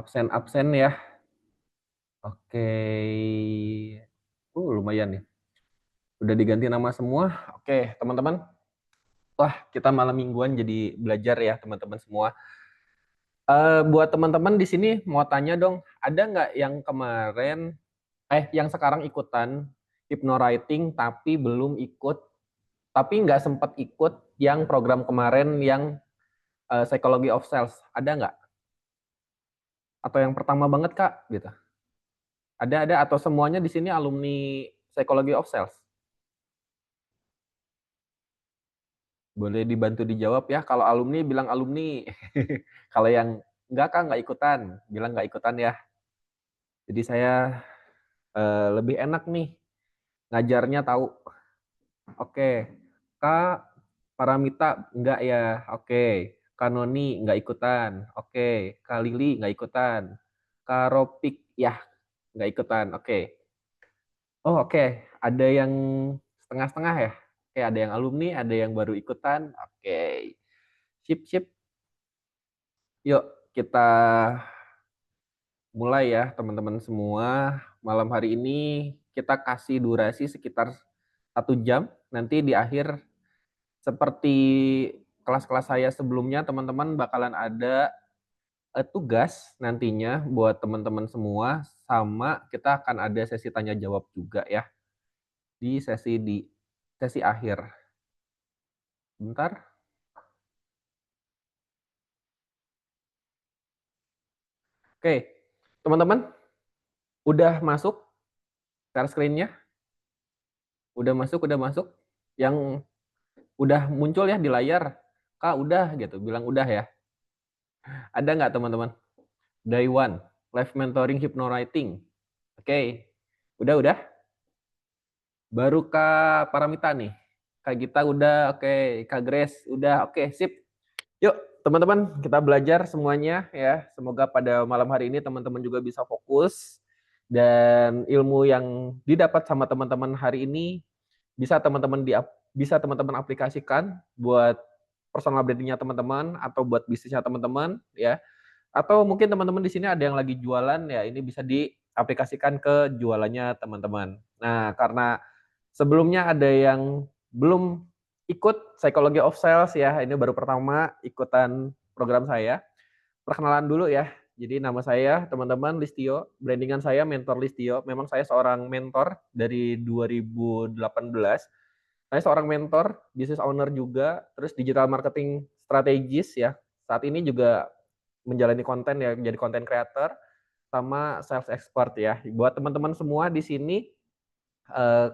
Absen-absen ya. Oke. Lumayan nih. Udah diganti nama semua. Oke, teman-teman. Wah, kita malam mingguan jadi belajar ya, teman-teman semua. Buat teman-teman di sini mau tanya dong, ada nggak yang kemarin, yang sekarang ikutan hypnowriting tapi belum ikut, tapi nggak sempat ikut yang program kemarin yang Psychology of Cells? Ada nggak? Atau yang pertama banget Kak, gitu? Ada, atau semuanya di sini alumni Psychology of Cells? Boleh dibantu dijawab ya, kalau alumni bilang alumni. Kalau yang enggak Kak, nggak ikutan, bilang nggak ikutan ya. Jadi saya lebih enak nih ngajarnya tahu. Oke, Kak Paramita enggak ya? Oke. Kak Noni nggak ikutan. Oke. Kak Lili nggak ikutan. Kak Ropik ya nggak ikutan. Oke. Oh oke, ada yang setengah-setengah ya? Oke, ada yang alumni, ada yang baru ikutan. Oke. Sip, sip. Yuk, kita mulai ya teman-teman semua. Malam hari ini kita kasih durasi sekitar 1 jam. Nanti di akhir seperti kelas-kelas saya sebelumnya, teman-teman bakalan ada tugas nantinya buat teman-teman semua, sama kita akan ada sesi tanya jawab juga ya di sesi akhir. Bentar. Oke, teman-teman udah masuk share screen-nya? Udah masuk, udah masuk? Yang udah muncul ya di layar? Kak udah gitu, bilang udah ya. Ada nggak teman-teman? Day one, live mentoring hypnowriting. Oke, udah. Baru Kak Paramita nih. Kak Gita udah, oke. Kak Grace udah, oke, sip. Yuk, teman-teman, kita belajar semuanya ya. Semoga pada malam hari ini teman-teman juga bisa fokus dan ilmu yang didapat sama teman-teman hari ini bisa teman-teman aplikasikan buat personal branding-nya teman-teman atau buat bisnisnya teman-teman ya. Atau mungkin teman-teman di sini ada yang lagi jualan ya, ini bisa diaplikasikan ke jualannya teman-teman. Nah, karena sebelumnya ada yang belum ikut Psychology of Sales ya, ini baru pertama ikutan program saya. Perkenalan dulu ya. Jadi nama saya teman-teman Listio, brandingan saya Mentor Listio. Memang saya seorang mentor dari 2018. Saya seorang mentor, business owner juga, terus digital marketing strategis ya. Saat ini juga menjalani konten ya, menjadi content creator sama sales expert ya. Buat teman-teman semua di sini,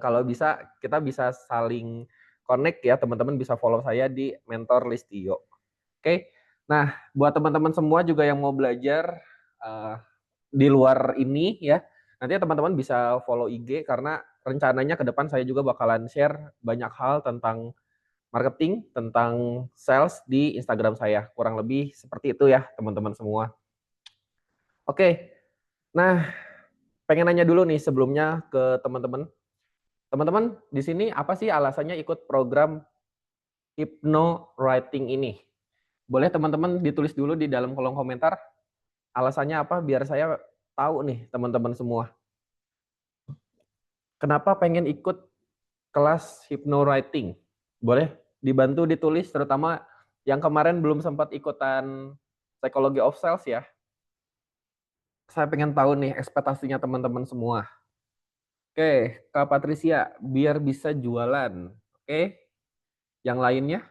kalau bisa kita bisa saling connect ya, teman-teman bisa follow saya di Mentor Listio. Oke. Nah, buat teman-teman semua juga yang mau belajar di luar ini ya, nanti teman-teman bisa follow IG karena rencananya ke depan saya juga bakalan share banyak hal tentang marketing, tentang sales di Instagram saya. Kurang lebih seperti itu ya, teman-teman semua. Oke. Nah, pengen nanya dulu nih sebelumnya ke teman-teman. Teman-teman, di sini apa sih alasannya ikut program Hypno Writing ini? Boleh teman-teman ditulis dulu di dalam kolom komentar alasannya apa biar saya tahu nih teman-teman semua. Kenapa pengen ikut kelas Hypno Writing? Boleh dibantu ditulis terutama yang kemarin belum sempat ikutan Psychology of Sales ya. Saya pengen tahu nih ekspektasinya teman-teman semua. Oke, Kak Patricia, biar bisa jualan. Oke, yang lainnya?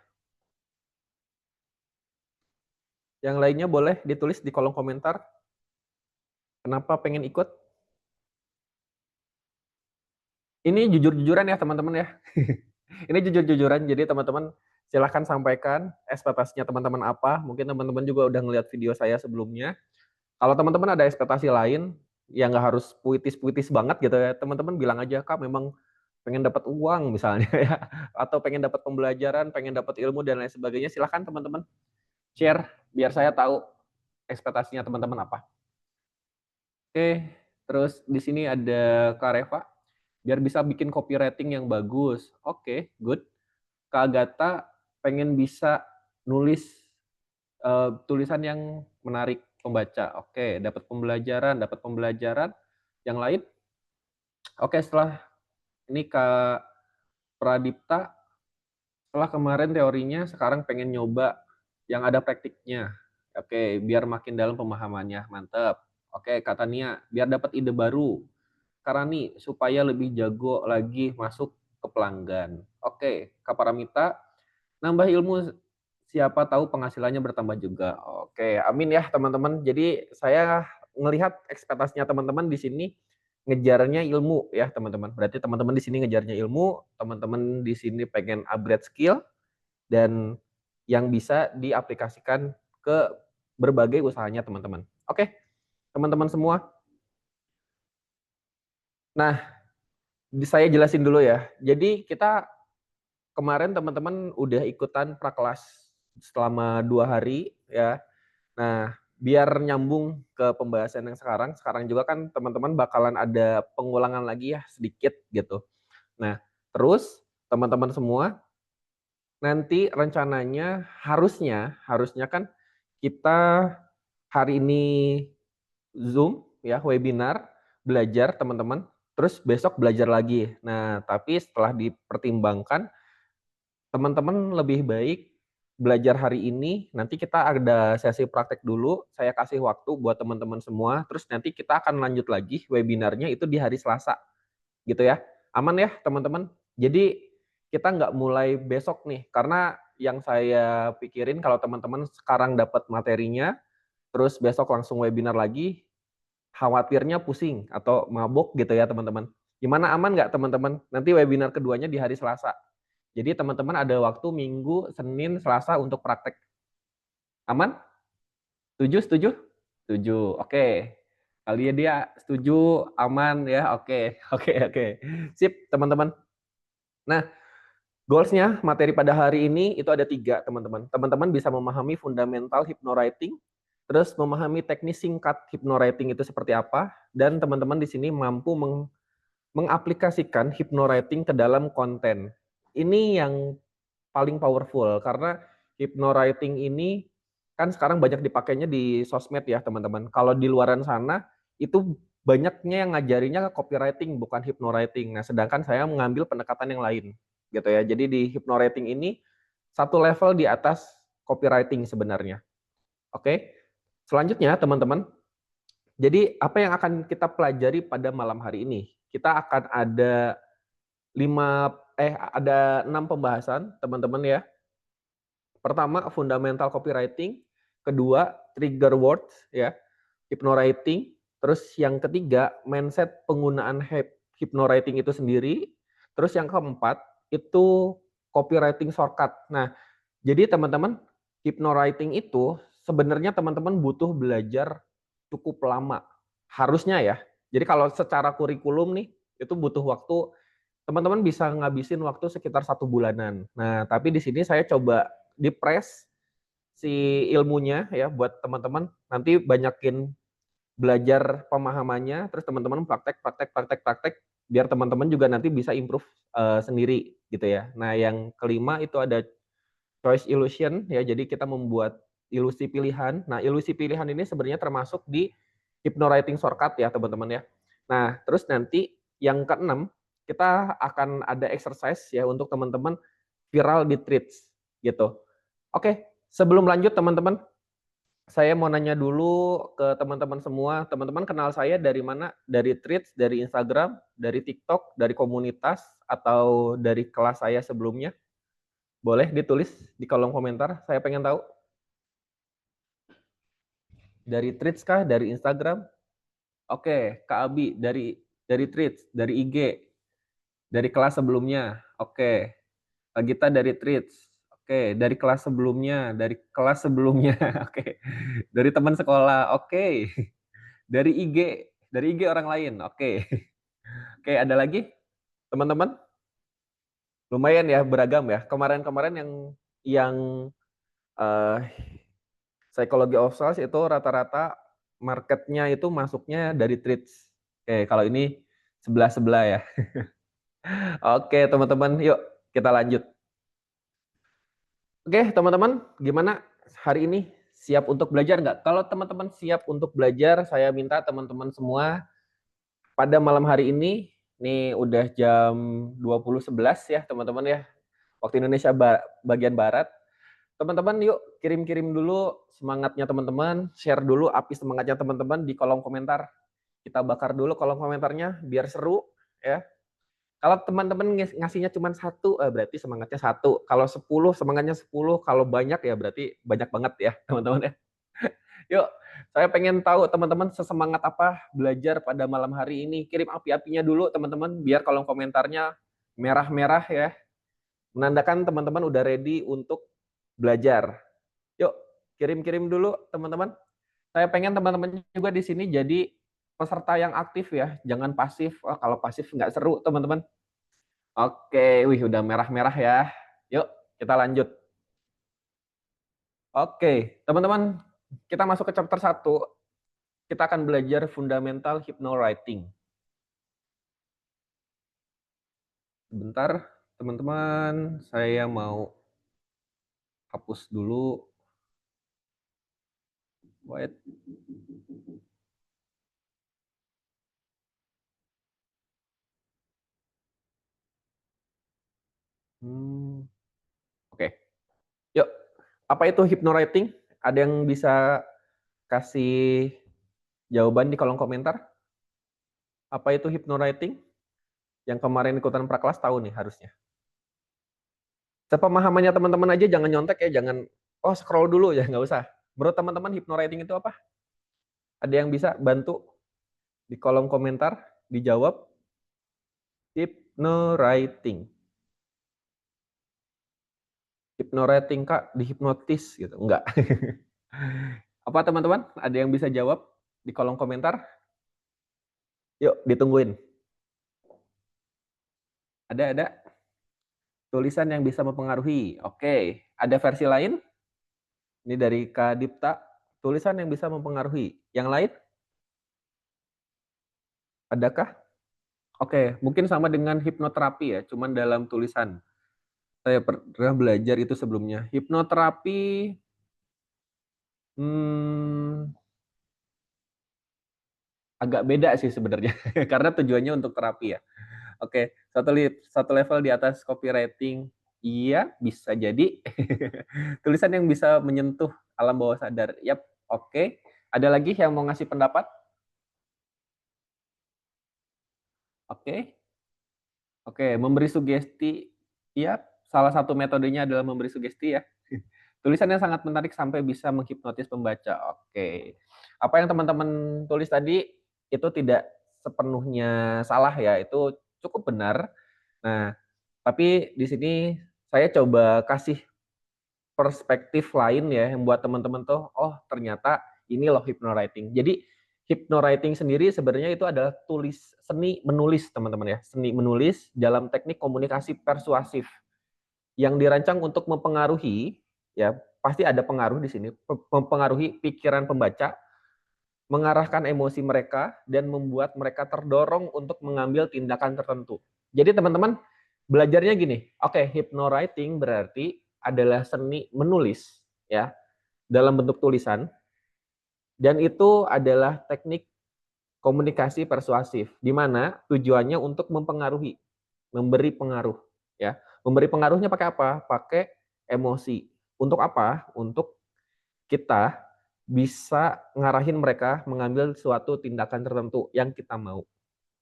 Yang lainnya boleh ditulis di kolom komentar. Kenapa pengen ikut? Ini jujur-jujuran ya teman-teman ya. Ini jujur-jujuran, jadi teman-teman silahkan sampaikan ekspektasinya teman-teman apa. Mungkin teman-teman juga udah ngeliat video saya sebelumnya. Kalau teman-teman ada ekspektasi lain, yang nggak harus puitis-puitis banget gitu ya, teman-teman bilang aja, Kak memang pengen dapat uang misalnya ya, atau pengen dapat pembelajaran, pengen dapat ilmu dan lain sebagainya, silahkan teman-teman share biar saya tahu ekspektasinya teman-teman apa. Oke, terus di sini ada Kak Reva, biar bisa bikin copywriting yang bagus. Oke, good. Kak Agatha pengen bisa nulis tulisan yang menarik. pembaca. Oke, dapat pembelajaran. Yang lain? Oke, setelah ini Kak Pradipta, setelah kemarin teorinya, sekarang pengen nyoba yang ada praktiknya. Oke, biar makin dalam pemahamannya. Mantep. Oke, kata Nia, biar dapat ide baru. Karena nih, supaya lebih jago lagi masuk ke pelanggan. Oke, Kak Paramita, nambah ilmu, siapa tahu penghasilannya bertambah juga. Oke, amin ya teman-teman. Jadi saya ngelihat ekspektasinya teman-teman di sini ngejarnya ilmu ya teman-teman. Berarti teman-teman di sini ngejarnya ilmu, teman-teman di sini pengen upgrade skill dan yang bisa diaplikasikan ke berbagai usahanya teman-teman. Oke, teman-teman semua. Nah, saya jelasin dulu ya. Jadi kita kemarin teman-teman udah ikutan prakelas selama 2 hari ya. Nah, biar nyambung ke pembahasan yang sekarang juga kan teman-teman bakalan ada pengulangan lagi ya sedikit gitu. Nah, terus teman-teman semua nanti rencananya harusnya kan kita hari ini Zoom ya, webinar, belajar teman-teman, terus besok belajar lagi. Nah, tapi setelah dipertimbangkan teman-teman lebih baik belajar hari ini, nanti kita ada sesi praktek dulu, saya kasih waktu buat teman-teman semua, terus nanti kita akan lanjut lagi webinarnya itu di hari Selasa, gitu ya. Aman ya teman-teman? Jadi kita nggak mulai besok nih, karena yang saya pikirin kalau teman-teman sekarang dapat materinya, terus besok langsung webinar lagi, khawatirnya pusing atau mabuk gitu ya teman-teman. Gimana, aman nggak teman-teman? Nanti webinar keduanya di hari Selasa. Jadi teman-teman ada waktu Minggu, Senin, Selasa untuk praktek. Aman? Setuju? Setuju? Setuju. Oke. Kali ya dia setuju, aman ya. Oke. Oke. Sip, teman-teman. Nah, goals-nya materi pada hari ini itu ada 3, teman-teman. Teman-teman bisa memahami fundamental hypnowriting, terus memahami teknis singkat hypnowriting itu seperti apa, dan teman-teman di sini mampu mengaplikasikan hypnowriting ke dalam konten. Ini yang paling powerful karena hypnowriting ini kan sekarang banyak dipakainya di sosmed ya teman-teman. Kalau di luaran sana itu banyaknya yang ngajarinya copywriting bukan hypnowriting. Nah, sedangkan saya mengambil pendekatan yang lain gitu ya. Jadi di hypnowriting ini satu level di atas copywriting sebenarnya. Oke. Selanjutnya teman-teman, jadi apa yang akan kita pelajari pada malam hari ini? Kita akan ada 6 pembahasan teman-teman ya. Pertama, fundamental copywriting. Kedua, trigger words, ya, hypnowriting. Terus yang ketiga, mindset penggunaan hypnowriting itu sendiri. Terus yang keempat, itu copywriting shortcut. Nah, jadi teman-teman, hypnowriting itu sebenarnya teman-teman butuh belajar cukup lama. Harusnya ya. Jadi kalau secara kurikulum nih, itu butuh waktu, teman-teman bisa ngabisin waktu sekitar 1 bulanan. Nah, tapi di sini saya coba dipres si ilmunya ya buat teman-teman, nanti banyakin belajar pemahamannya, terus teman-teman praktek, biar teman-teman juga nanti bisa improve sendiri gitu ya. Nah, yang kelima itu ada choice illusion ya, jadi kita membuat ilusi pilihan. Nah, ilusi pilihan ini sebenarnya termasuk di hypnowriting shortcut ya teman-teman ya. Nah, terus nanti yang keenam, kita akan ada exercise ya untuk teman-teman viral di tweets gitu. Oke, sebelum lanjut teman-teman, saya mau nanya dulu ke teman-teman semua. Teman-teman kenal saya dari mana? Dari tweets, dari Instagram, dari TikTok, dari komunitas, atau dari kelas saya sebelumnya? Boleh ditulis di kolom komentar, saya pengen tahu. Dari tweets kah? Dari Instagram? Oke, Kak Abi dari tweets, dari IG, dari kelas sebelumnya. Oke, Kak Gita dari tweets. Oke, dari kelas sebelumnya, dari kelas sebelumnya. Oke, dari teman sekolah. Oke, dari IG orang lain. Oke. Oke, ada lagi teman-teman? Lumayan ya, beragam ya. Kemarin-kemarin yang uh, Psychology of Sales itu rata-rata marketnya itu masuknya dari tweets. Oke, kalau ini sebelah-sebelah ya. Oke, teman-teman, yuk kita lanjut. Oke, teman-teman, gimana hari ini? Siap untuk belajar nggak? Kalau teman-teman siap untuk belajar, saya minta teman-teman semua pada malam hari ini, nih udah jam 20.11 ya teman-teman ya, waktu Indonesia bagian Barat. Teman-teman yuk kirim-kirim dulu semangatnya teman-teman, share dulu api semangatnya teman-teman di kolom komentar. Kita bakar dulu kolom komentarnya biar seru ya. Kalau teman-teman ngasihnya cuma satu, berarti semangatnya satu. Kalau 10, semangatnya 10. Kalau banyak ya berarti banyak banget ya teman-teman ya. Yuk, saya pengen tahu teman-teman sesemangat apa belajar pada malam hari ini. Kirim api-apinya dulu teman-teman, biar kolom komentarnya merah-merah ya. Menandakan teman-teman udah ready untuk belajar. Yuk, kirim-kirim dulu teman-teman. Saya pengen teman-teman juga di sini jadi peserta yang aktif ya, jangan pasif. Oh, kalau pasif nggak seru teman-teman. Oke, wih udah merah-merah ya. Yuk, kita lanjut. Oke, teman-teman, kita masuk ke chapter 1. Kita akan belajar fundamental hypnowriting. Sebentar, teman-teman, saya mau hapus dulu. Wait. Oke, yuk. Apa itu hypnowriting? Ada yang bisa kasih jawaban di kolom komentar? Apa itu hypnowriting? Yang kemarin ikutan prakelas tahu nih harusnya. Sepemahamannya teman-teman aja, jangan nyontek ya, jangan scroll dulu ya, nggak usah. Menurut teman-teman hypnowriting itu apa? Ada yang bisa bantu di kolom komentar dijawab? Hypnowriting. Hypnowriting Kak, dihipnotis gitu. Enggak. Apa teman-teman? Ada yang bisa jawab di kolom komentar? Yuk, ditungguin. Ada. Tulisan yang bisa mempengaruhi. Oke, ada versi lain? Ini dari Kak Dipta. Tulisan yang bisa mempengaruhi. Yang lain? Adakah? Oke, mungkin sama dengan hipnoterapi ya, cuman dalam tulisan. Saya pernah belajar itu sebelumnya. Hipnoterapi, agak beda sih sebenarnya, karena tujuannya untuk terapi ya. Oke, satu level di atas copywriting, iya bisa jadi. Tulisan yang bisa menyentuh alam bawah sadar. Yap, oke. Ada lagi yang mau ngasih pendapat? Oke. Oke, memberi sugesti. Iya, salah satu metodenya adalah memberi sugesti ya. Tulisan yang sangat menarik sampai bisa menghipnotis pembaca. Oke. Apa yang teman-teman tulis tadi itu tidak sepenuhnya salah ya, itu cukup benar. Nah, tapi di sini saya coba kasih perspektif lain ya yang buat teman-teman tuh, oh ternyata ini loh hypnowriting. Jadi hypnowriting sendiri sebenarnya itu adalah seni menulis teman-teman ya, seni menulis dalam teknik komunikasi persuasif yang dirancang untuk mempengaruhi ya, pasti ada pengaruh di sini, mempengaruhi pikiran pembaca, mengarahkan emosi mereka dan membuat mereka terdorong untuk mengambil tindakan tertentu. Jadi teman-teman belajarnya gini, oke, hypnowriting berarti adalah seni menulis ya dalam bentuk tulisan, dan itu adalah teknik komunikasi persuasif di mana tujuannya untuk mempengaruhi, memberi pengaruh ya. Memberi pengaruhnya pakai apa? Pakai emosi. Untuk apa? Untuk kita bisa ngarahin mereka mengambil suatu tindakan tertentu yang kita mau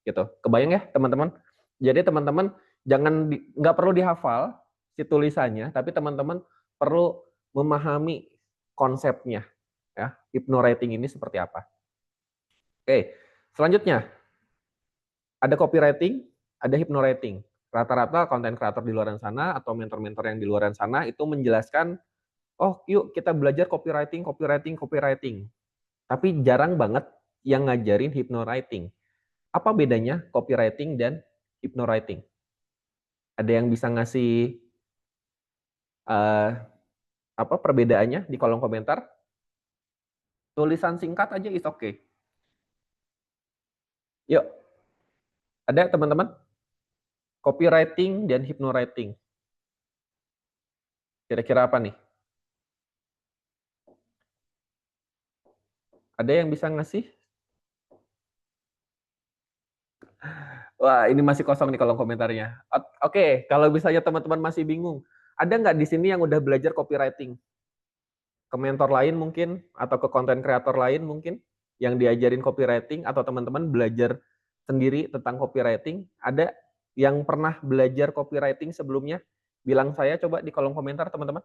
gitu. Kebayang ya teman-teman? Jadi teman-teman jangan nggak perlu dihafal si tulisannya, tapi teman-teman perlu memahami konsepnya ya. Hypnowriting ini seperti apa? Oke, selanjutnya ada copywriting, ada hypnowriting. Rata-rata konten kreator di luar sana atau mentor-mentor yang di luar sana itu menjelaskan, oh yuk kita belajar copywriting, copywriting, copywriting. Tapi jarang banget yang ngajarin hypnowriting. Apa bedanya copywriting dan hypnowriting? Ada yang bisa ngasih uh, apa perbedaannya di kolom komentar? Tulisan singkat aja is okay. Yuk, ada teman-teman? Copywriting dan hypnowriting. Kira-kira apa nih? Ada yang bisa ngasih? Wah, ini masih kosong nih kolom komentarnya. Oke, kalau misalnya teman-teman masih bingung, ada nggak di sini yang udah belajar copywriting? Ke mentor lain mungkin, atau ke konten kreator lain mungkin, yang diajarin copywriting, atau teman-teman belajar sendiri tentang copywriting? Ada yang pernah belajar copywriting sebelumnya? Bilang saya coba di kolom komentar, teman-teman.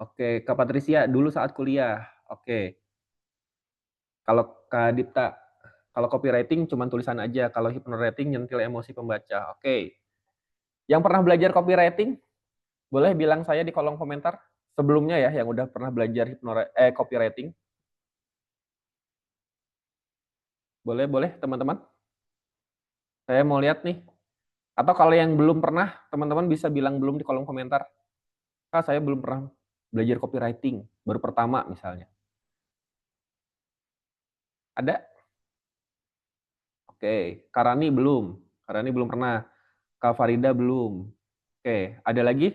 Oke, Kak Patricia, dulu saat kuliah. Oke, kalau Kak Dipta, kalau copywriting cuma tulisan aja, kalau hypnowriting nyentil emosi pembaca. Oke, yang pernah belajar copywriting, boleh bilang saya di kolom komentar sebelumnya ya, yang udah pernah belajar copywriting. Boleh, boleh teman-teman. Saya mau lihat nih. Atau kalau yang belum pernah, teman-teman bisa bilang belum di kolom komentar. Kak, saya belum pernah belajar copywriting, baru pertama misalnya. Ada? Oke, Karani belum. Karani belum pernah. Kak Farida belum. Oke, ada lagi?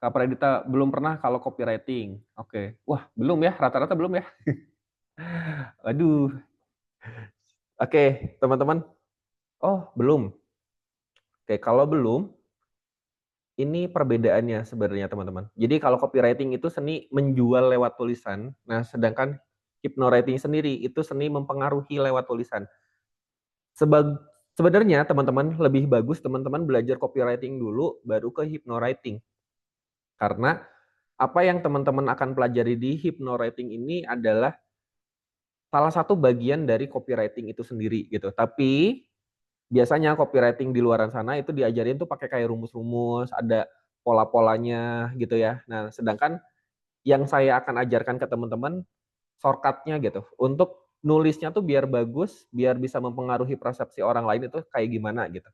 Kak Pradita belum pernah kalau copywriting. Oke. Wah, belum ya, rata-rata belum ya. Aduh. Oke, teman-teman. Oh, belum. Oke, kalau belum, ini perbedaannya sebenarnya teman-teman. Jadi kalau copywriting itu seni menjual lewat tulisan, nah sedangkan hypnowriting sendiri itu seni mempengaruhi lewat tulisan. Sebenarnya teman-teman lebih bagus teman-teman belajar copywriting dulu baru ke hypnowriting. Karena apa yang teman-teman akan pelajari di hypnowriting ini adalah salah satu bagian dari copywriting itu sendiri gitu. Tapi biasanya copywriting di luaran sana itu diajarin tuh pakai kayak rumus-rumus, ada pola-polanya gitu ya. Nah, sedangkan yang saya akan ajarkan ke teman-teman shortcut-nya gitu. Untuk nulisnya tuh biar bagus, biar bisa mempengaruhi persepsi orang lain itu kayak gimana gitu.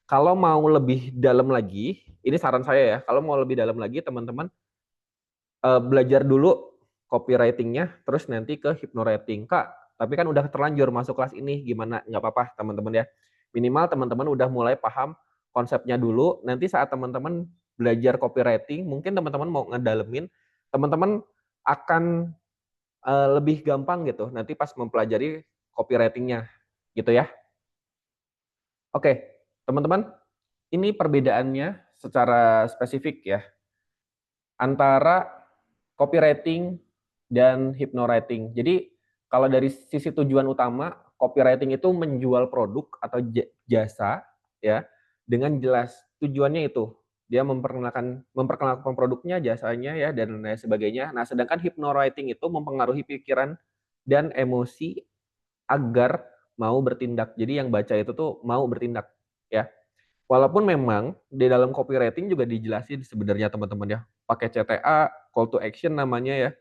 Kalau mau lebih dalam lagi, ini saran saya ya, kalau mau lebih dalam lagi teman-teman belajar dulu copywriting-nya, terus nanti ke hypnowriting. Kak, tapi kan udah terlanjur masuk kelas ini, gimana? Nggak apa-apa teman-teman ya. Minimal teman-teman udah mulai paham konsepnya dulu, nanti saat teman-teman belajar copywriting, mungkin teman-teman mau ngedalemin, teman-teman akan lebih gampang gitu, nanti pas mempelajari copywriting-nya, gitu ya. Oke, teman-teman, ini perbedaannya secara spesifik ya, antara copywriting dan hypnowriting. Jadi kalau dari sisi tujuan utama, copywriting itu menjual produk atau jasa ya dengan jelas. Tujuannya itu dia memperkenalkan produknya, jasanya ya dan lain sebagainya. Nah, sedangkan hypnowriting itu mempengaruhi pikiran dan emosi agar mau bertindak. Jadi yang baca itu tuh mau bertindak ya. Walaupun memang di dalam copywriting juga dijelasin sebenarnya teman-teman ya, pakai CTA, call to action namanya ya.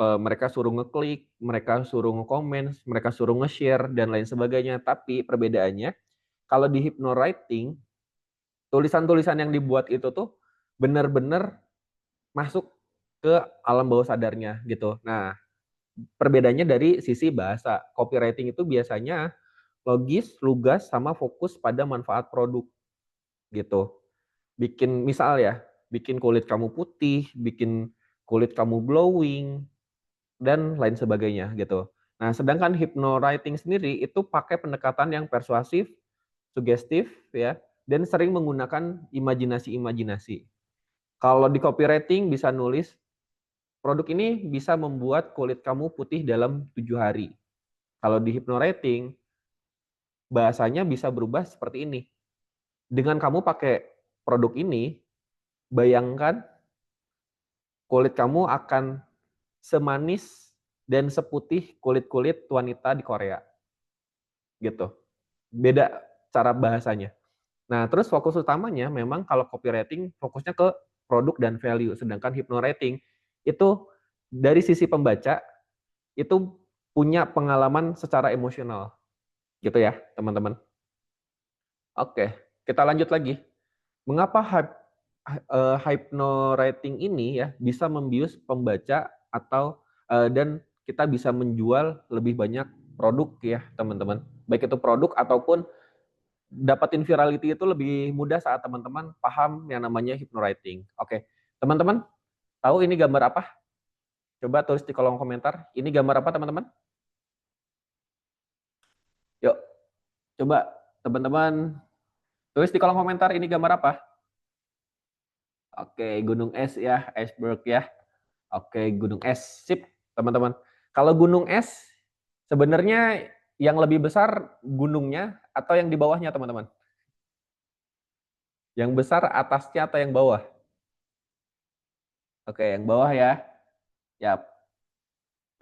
Mereka suruh ngeklik, mereka suruh nge-comment, mereka suruh nge-share dan lain sebagainya. Tapi perbedaannya kalau di hypnowriting, tulisan-tulisan yang dibuat itu tuh benar-benar masuk ke alam bawah sadarnya gitu. Nah, perbedaannya dari sisi bahasa. Copywriting itu biasanya logis, lugas, sama fokus pada manfaat produk gitu. Bikin misal ya, bikin kulit kamu putih, bikin kulit kamu glowing, dan lain sebagainya gitu. Nah, sedangkan hypnowriting sendiri itu pakai pendekatan yang persuasif, sugestif ya, dan sering menggunakan imajinasi-imajinasi. Kalau di copywriting bisa nulis, produk ini bisa membuat kulit kamu putih dalam 7 hari. Kalau di hypnowriting, bahasanya bisa berubah seperti ini. Dengan kamu pakai produk ini, bayangkan kulit kamu akan semanis dan seputih kulit-kulit wanita di Korea. Gitu. Beda cara bahasanya. Nah, terus fokus utamanya memang kalau copywriting fokusnya ke produk dan value, sedangkan hypnowriting itu dari sisi pembaca itu punya pengalaman secara emosional. Gitu ya, teman-teman. Oke, kita lanjut lagi. Mengapa hypnowriting ini ya bisa membius pembaca atau dan kita bisa menjual lebih banyak produk ya, teman-teman. Baik itu produk ataupun dapatin virality itu lebih mudah saat teman-teman paham yang namanya hypnowriting. Oke, teman-teman, Tahu ini gambar apa? Coba tulis di kolom komentar. Ini gambar apa, teman-teman? Yuk, coba teman-teman tulis di kolom komentar ini gambar apa? Oke, gunung es ya, iceberg ya. Oke, gunung es. Sip, teman-teman. Kalau gunung es, sebenarnya yang lebih besar gunungnya atau yang di bawahnya, teman-teman? Yang besar atasnya atau yang bawah? Oke, yang bawah ya. Yap.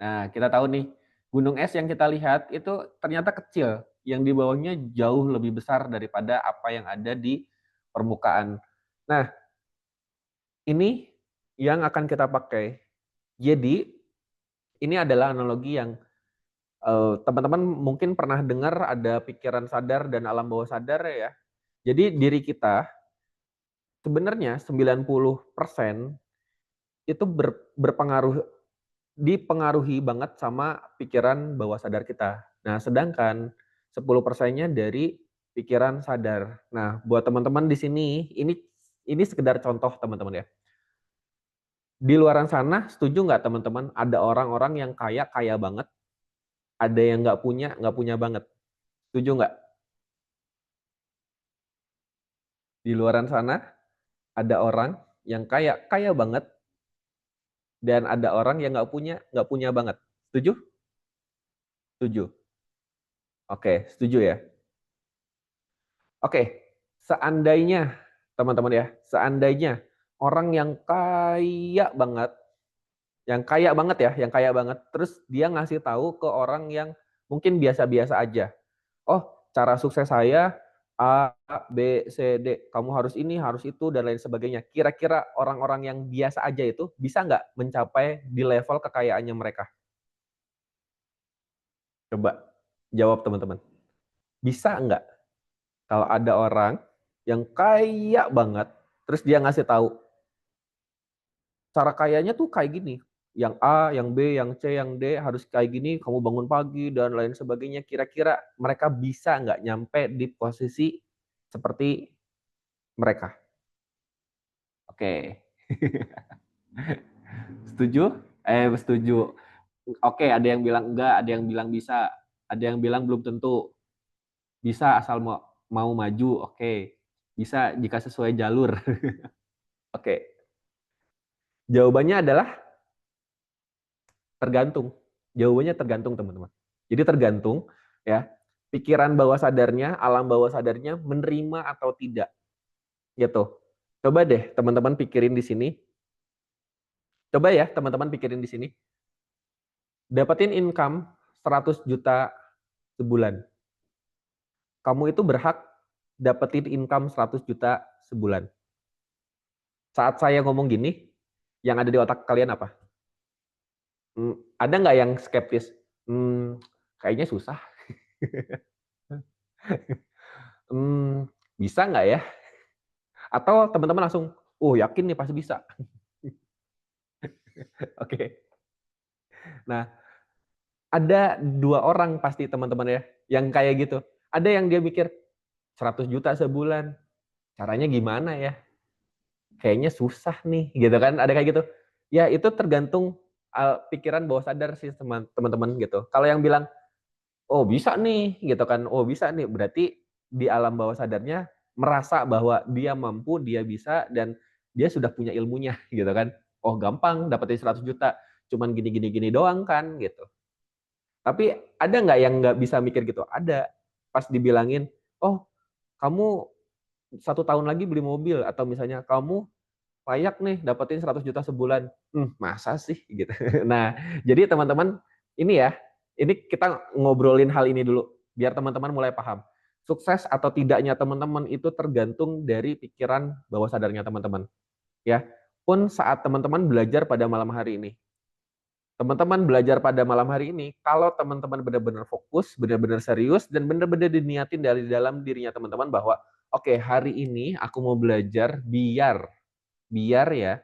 Nah, kita tahu nih, gunung es yang kita lihat itu ternyata kecil. Yang di bawahnya jauh lebih besar daripada apa yang ada di permukaan. Nah, ini yang akan kita pakai. Jadi, ini adalah analogi yang teman-teman mungkin pernah dengar ada pikiran sadar dan alam bawah sadar ya. Jadi diri kita sebenarnya 90% itu berpengaruh dipengaruhi banget sama pikiran bawah sadar kita. Nah, sedangkan 10%-nya dari pikiran sadar. Nah, buat teman-teman di sini, ini sekedar contoh teman-teman ya. Di luaran sana, setuju nggak teman-teman? Ada orang-orang yang kaya banget, ada yang nggak punya banget. Setuju nggak? Di luaran sana, ada orang yang kaya banget, dan ada orang yang nggak punya banget. Setuju? Setuju. Oke, setuju ya. Oke, seandainya teman-teman ya, seandainya orang yang kaya banget, terus dia ngasih tahu ke orang yang mungkin biasa-biasa aja. Oh, cara sukses saya A, B, C, D. Kamu harus ini, harus itu, dan lain sebagainya. Kira-kira orang-orang yang biasa aja itu bisa nggak mencapai di level kekayaannya mereka? Coba jawab teman-teman. Bisa nggak kalau ada orang yang kaya banget, terus dia ngasih tahu, cara kayanya tuh kayak gini. Yang A, yang B, yang C, yang D harus kayak gini, kamu bangun pagi, dan lain sebagainya. Kira-kira mereka bisa nggak nyampe di posisi seperti mereka? Oke. Setuju? Setuju. Oke, ada yang bilang enggak, ada yang bilang bisa, ada yang bilang belum tentu. Bisa asal mau maju, oke. Bisa jika sesuai jalur. Oke. Jawabannya adalah tergantung. Jawabannya tergantung, teman-teman. Jadi tergantung ya, pikiran bawah sadarnya, alam bawah sadarnya menerima atau tidak. Gitu. Coba deh teman-teman pikirin di sini. Coba ya teman-teman pikirin di sini. Dapetin income 100 juta sebulan. Kamu itu berhak dapetin income 100 juta sebulan. Saat saya ngomong gini, yang ada di otak kalian apa? Ada nggak yang skeptis? Kayaknya susah. Bisa nggak ya? Atau teman-teman langsung, oh yakin nih pasti bisa. Oke. Nah, ada dua orang pasti teman-teman ya, yang kayak gitu. Ada yang dia mikir, 100 juta sebulan, caranya gimana ya? Kayaknya susah nih, gitu kan? Ada kayak gitu. Ya itu tergantung pikiran bawah sadar sih teman-teman gitu. Kalau yang bilang, oh bisa nih, gitu kan? Oh bisa nih, berarti di alam bawah sadarnya merasa bahwa dia mampu, dia bisa, dan dia sudah punya ilmunya, gitu kan? Oh gampang dapetin 100 juta, cuman gini-gini doang kan, gitu. Tapi ada nggak yang nggak bisa mikir gitu? Ada. Pas dibilangin, oh kamu 1 tahun lagi beli mobil, atau misalnya kamu layak nih dapetin 100 juta sebulan. Masa sih gitu. Nah, jadi teman-teman ini ya, ini kita ngobrolin hal ini dulu biar teman-teman mulai paham. Sukses atau tidaknya teman-teman itu tergantung dari pikiran bawah sadarnya teman-teman. Ya, pun saat teman-teman belajar pada malam hari ini. Teman-teman belajar pada malam hari ini, kalau teman-teman benar-benar fokus, benar-benar serius, dan benar-benar diniatin dari dalam dirinya teman-teman bahwa, oke, hari ini aku mau belajar biar ya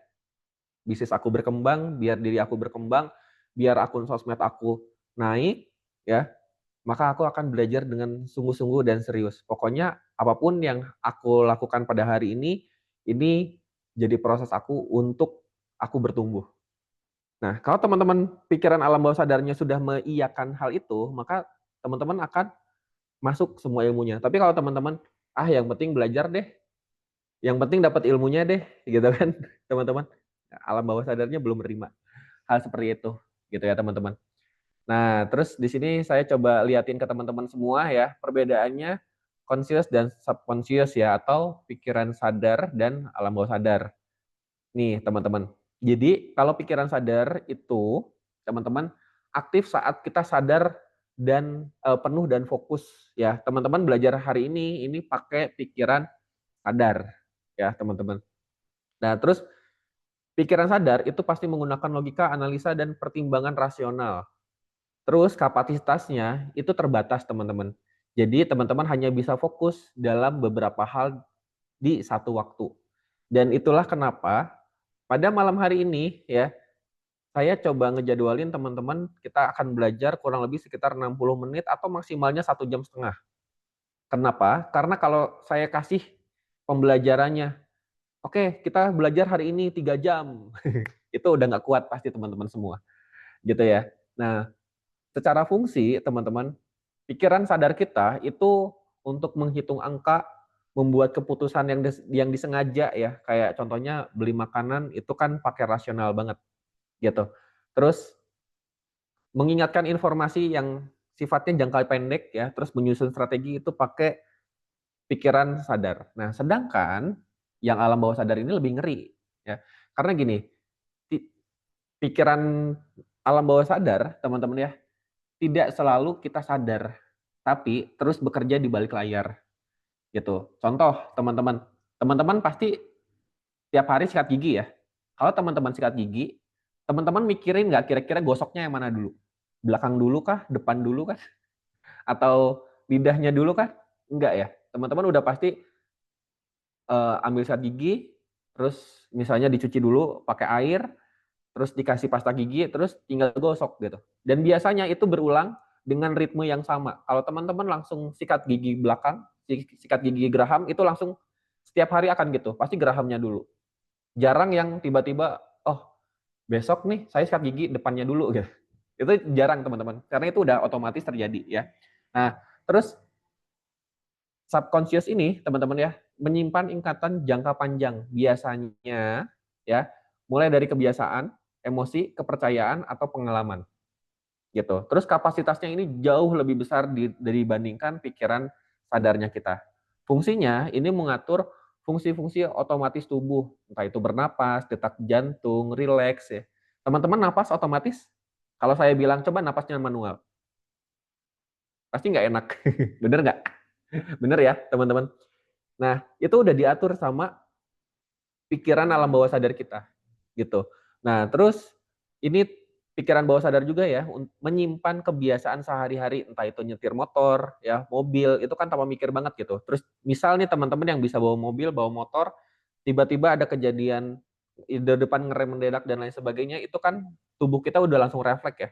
bisnis aku berkembang, biar diri aku berkembang, biar akun sosmed aku naik, ya, maka aku akan belajar dengan sungguh-sungguh dan serius. Pokoknya apapun yang aku lakukan pada hari ini jadi proses aku untuk aku bertumbuh. Nah, kalau teman-teman pikiran alam bawah sadarnya sudah mengiyakan hal itu, maka teman-teman akan masuk semua ilmunya. Tapi kalau teman-teman, yang penting belajar deh, yang penting dapat ilmunya deh, gitu kan, teman-teman. Alam bawah sadarnya belum menerima hal seperti itu, gitu ya teman-teman. Nah, terus di sini saya coba liatin ke teman-teman semua ya, perbedaannya conscious dan subconscious ya, atau pikiran sadar dan alam bawah sadar. Nih, teman-teman. Jadi, kalau pikiran sadar itu, teman-teman, aktif saat kita sadar dan penuh dan fokus ya. Teman-teman belajar hari ini pakai pikiran sadar ya, teman-teman. Nah, terus pikiran sadar itu pasti menggunakan logika, analisa dan pertimbangan rasional. Terus kapasitasnya itu terbatas, teman-teman. Jadi, teman-teman hanya bisa fokus dalam beberapa hal di satu waktu. Dan itulah kenapa pada malam hari ini ya, saya coba ngejadwalin teman-teman, kita akan belajar kurang lebih sekitar 60 menit atau maksimalnya 1,5 jam. Kenapa? Karena kalau saya kasih pembelajarannya, oke, kita belajar hari ini 3 jam. Itu udah nggak kuat pasti teman-teman semua, gitu ya. Nah, secara fungsi teman-teman, pikiran sadar kita itu untuk menghitung angka, membuat keputusan yang disengaja ya, kayak contohnya beli makanan itu kan pakai rasional banget, gitu. Terus mengingatkan informasi yang sifatnya jangka pendek ya, terus menyusun strategi itu pakai pikiran sadar. Nah, sedangkan yang alam bawah sadar ini lebih ngeri ya. Karena gini, pikiran alam bawah sadar, teman-teman ya, tidak selalu kita sadar, tapi terus bekerja di balik layar gitu. Contoh, teman-teman pasti tiap hari sikat gigi ya. Kalau teman-teman sikat gigi, teman-teman mikirin nggak kira-kira gosoknya yang mana dulu? Belakang dulu kah? Depan dulu kah? Atau lidahnya dulu kan? Enggak ya. Teman-teman udah pasti ambil sikat gigi, terus misalnya dicuci dulu pakai air, terus dikasih pasta gigi, terus tinggal gosok gitu. Dan biasanya itu berulang dengan ritme yang sama. Kalau teman-teman langsung sikat gigi belakang, sikat gigi geraham, itu langsung setiap hari akan gitu. Pasti gerahamnya dulu. Jarang yang tiba-tiba, oh besok nih saya sikat gigi depannya dulu gitu. Itu jarang teman-teman, karena itu udah otomatis terjadi ya. Nah, terus subconscious ini teman-teman ya, menyimpan ingatan jangka panjang biasanya ya, mulai dari kebiasaan, emosi, kepercayaan atau pengalaman gitu. Terus kapasitasnya ini jauh lebih besar dibandingkan pikiran sadarnya kita. Fungsinya ini mengatur fungsi-fungsi otomatis tubuh, entah itu bernapas, detak jantung, rileks ya. Teman-teman napas otomatis? Kalau saya bilang coba napasnya manual, pasti nggak enak. Bener nggak? Bener ya teman-teman? Nah, itu udah diatur sama pikiran alam bawah sadar kita, gitu. Nah, terus ini pikiran bawah sadar juga ya, menyimpan kebiasaan sehari-hari, entah itu nyetir motor, ya, mobil, itu kan tanpa mikir banget gitu. Terus misal nih teman-teman yang bisa bawa mobil, bawa motor, tiba-tiba ada kejadian di depan ngerem mendadak dan lain sebagainya, itu kan tubuh kita udah langsung refleks ya,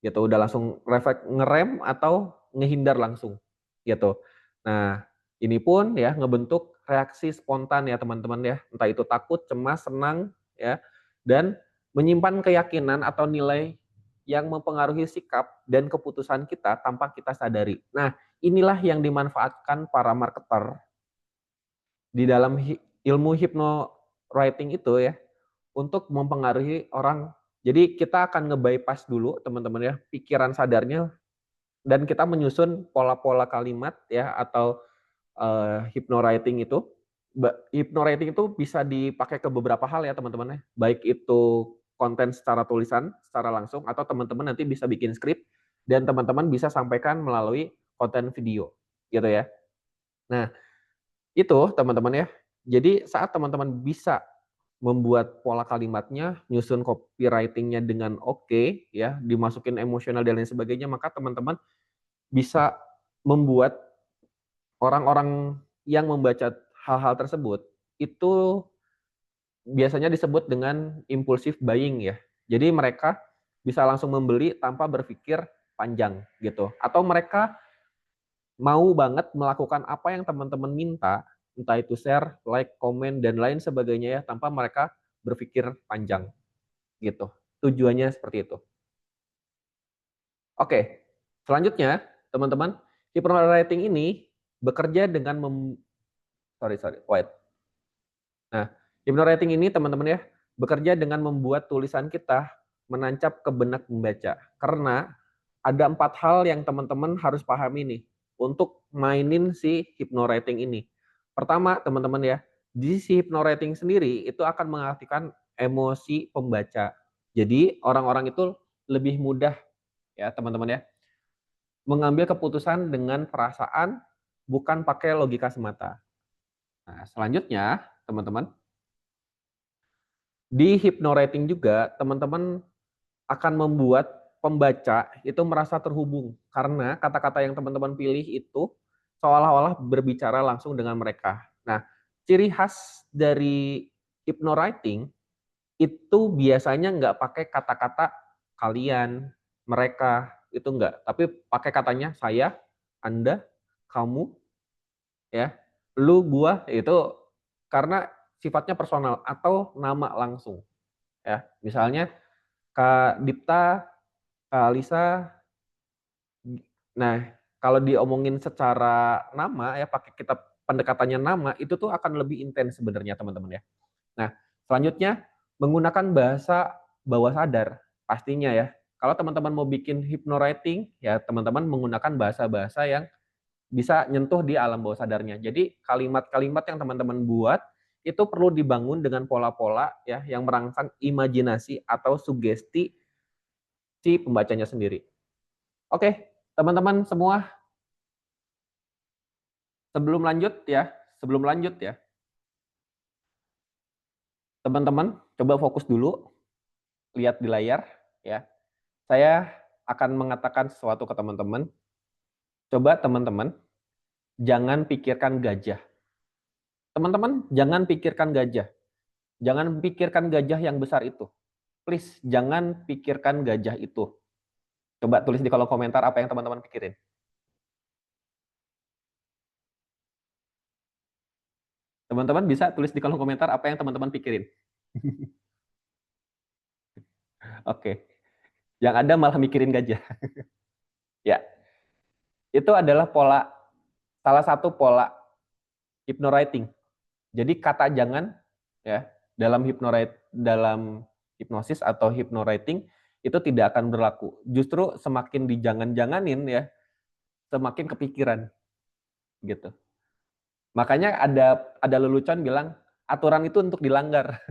gitu. Udah langsung refleks ngerem atau ngehindar langsung, gitu. Nah, ini pun ya ngebentuk reaksi spontan ya teman-teman ya, entah itu takut, cemas, senang ya, dan menyimpan keyakinan atau nilai yang mempengaruhi sikap dan keputusan kita tanpa kita sadari. Nah, inilah yang dimanfaatkan para marketer di dalam ilmu hypnowriting itu ya, untuk mempengaruhi orang. Jadi kita akan nge-bypass dulu teman-teman ya, pikiran sadarnya, dan kita menyusun pola-pola kalimat ya, atau hypnowriting itu. Hypnowriting itu bisa dipakai ke beberapa hal ya teman-teman ya. Baik itu konten secara tulisan, secara langsung, atau teman-teman nanti bisa bikin skrip dan teman-teman bisa sampaikan melalui konten video gitu ya. Nah, itu teman-teman ya. Jadi saat teman-teman bisa membuat pola kalimatnya, nyusun copywriting-nya dengan oke ya, dimasukin emosional dan lain sebagainya, maka teman-teman bisa membuat orang-orang yang membaca hal-hal tersebut, itu biasanya disebut dengan impulsive buying ya. Jadi mereka bisa langsung membeli tanpa berpikir panjang gitu. Atau mereka mau banget melakukan apa yang teman-teman minta, entah itu share, like, komen, dan lain sebagainya ya, tanpa mereka berpikir panjang gitu. Tujuannya seperti itu. Oke, selanjutnya teman-teman, hypnowriting ini bekerja dengan wait. Nah, hypnowriting ini teman-teman ya, bekerja dengan membuat tulisan kita menancap ke benak pembaca. Karena ada 4 hal yang teman-teman harus pahami nih untuk mainin si hypnowriting ini. Pertama, teman-teman ya, di si hypnowriting sendiri itu akan mengalihkan emosi pembaca. Jadi orang-orang itu lebih mudah ya teman-teman ya, mengambil keputusan dengan perasaan bukan pakai logika semata. Nah, selanjutnya teman-teman, di hypnowriting juga teman-teman akan membuat pembaca itu merasa terhubung karena kata-kata yang teman-teman pilih itu seolah-olah berbicara langsung dengan mereka. Nah, ciri khas dari hypnowriting itu biasanya nggak pakai kata-kata kalian, mereka, itu enggak. Tapi pakai katanya saya, Anda, kamu, ya, lu, gua, itu karena sifatnya personal atau nama langsung. Ya, misalnya Kak Dipta, Kak Alisa. Nah, kalau diomongin secara nama ya, pakai kita pendekatannya nama, itu tuh akan lebih intens sebenarnya teman-teman ya. Nah, selanjutnya menggunakan bahasa bawah sadar pastinya ya. Kalau teman-teman mau bikin hypnowriting, ya teman-teman menggunakan bahasa-bahasa yang bisa nyentuh di alam bawah sadarnya. Jadi kalimat-kalimat yang teman-teman buat itu perlu dibangun dengan pola-pola ya yang merangsang imajinasi atau sugesti si pembacanya sendiri. Oke, teman-teman semua, sebelum lanjut ya, teman-teman coba fokus dulu, lihat di layar ya. Saya akan mengatakan sesuatu ke teman-teman. Coba teman-teman jangan pikirkan gajah. Teman-teman jangan pikirkan gajah. Jangan pikirkan gajah yang besar itu. Please jangan pikirkan gajah itu. Coba tulis di kolom komentar apa yang teman-teman pikirin. Teman-teman bisa tulis di kolom komentar apa yang teman-teman pikirin. Oke. Yang ada malah mikirin gajah. Ya, itu adalah salah satu pola hypnowriting. Jadi kata jangan ya dalam hipnosis atau hypnowriting itu tidak akan berlaku. Justru semakin dijangan-janganin ya, semakin kepikiran gitu. Makanya ada lelucon bilang aturan itu untuk dilanggar.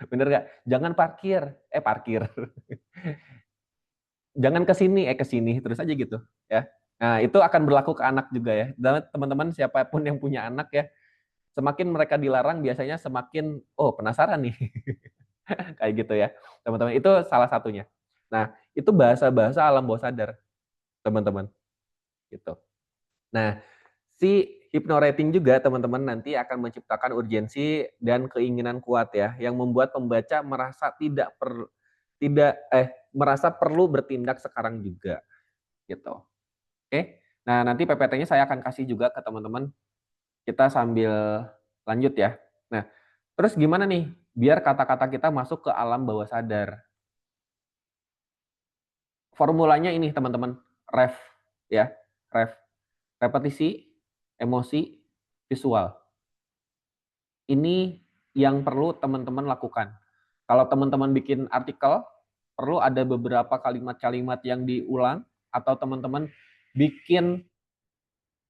Bener nggak? Jangan parkir. Jangan ke sini terus aja gitu ya. Nah, itu akan berlaku ke anak juga ya. Dan teman-teman siapapun yang punya anak ya, semakin mereka dilarang biasanya semakin penasaran nih. Kayak gitu ya. Teman-teman, itu salah satunya. Nah, itu bahasa-bahasa alam bawah sadar, teman-teman. Gitu. Nah, si hypnorating juga teman-teman nanti akan menciptakan urgensi dan keinginan kuat ya, yang membuat pembaca merasa merasa perlu bertindak sekarang juga, gitu. Oke. Nah, nanti PPT-nya saya akan kasih juga ke teman-teman. Kita sambil lanjut ya. Nah, terus gimana nih biar kata-kata kita masuk ke alam bawah sadar? Formulanya ini teman-teman, ref ya, ref. Repetisi, emosi, visual. Ini yang perlu teman-teman lakukan. Kalau teman-teman bikin artikel, perlu ada beberapa kalimat-kalimat yang diulang, atau teman-teman bikin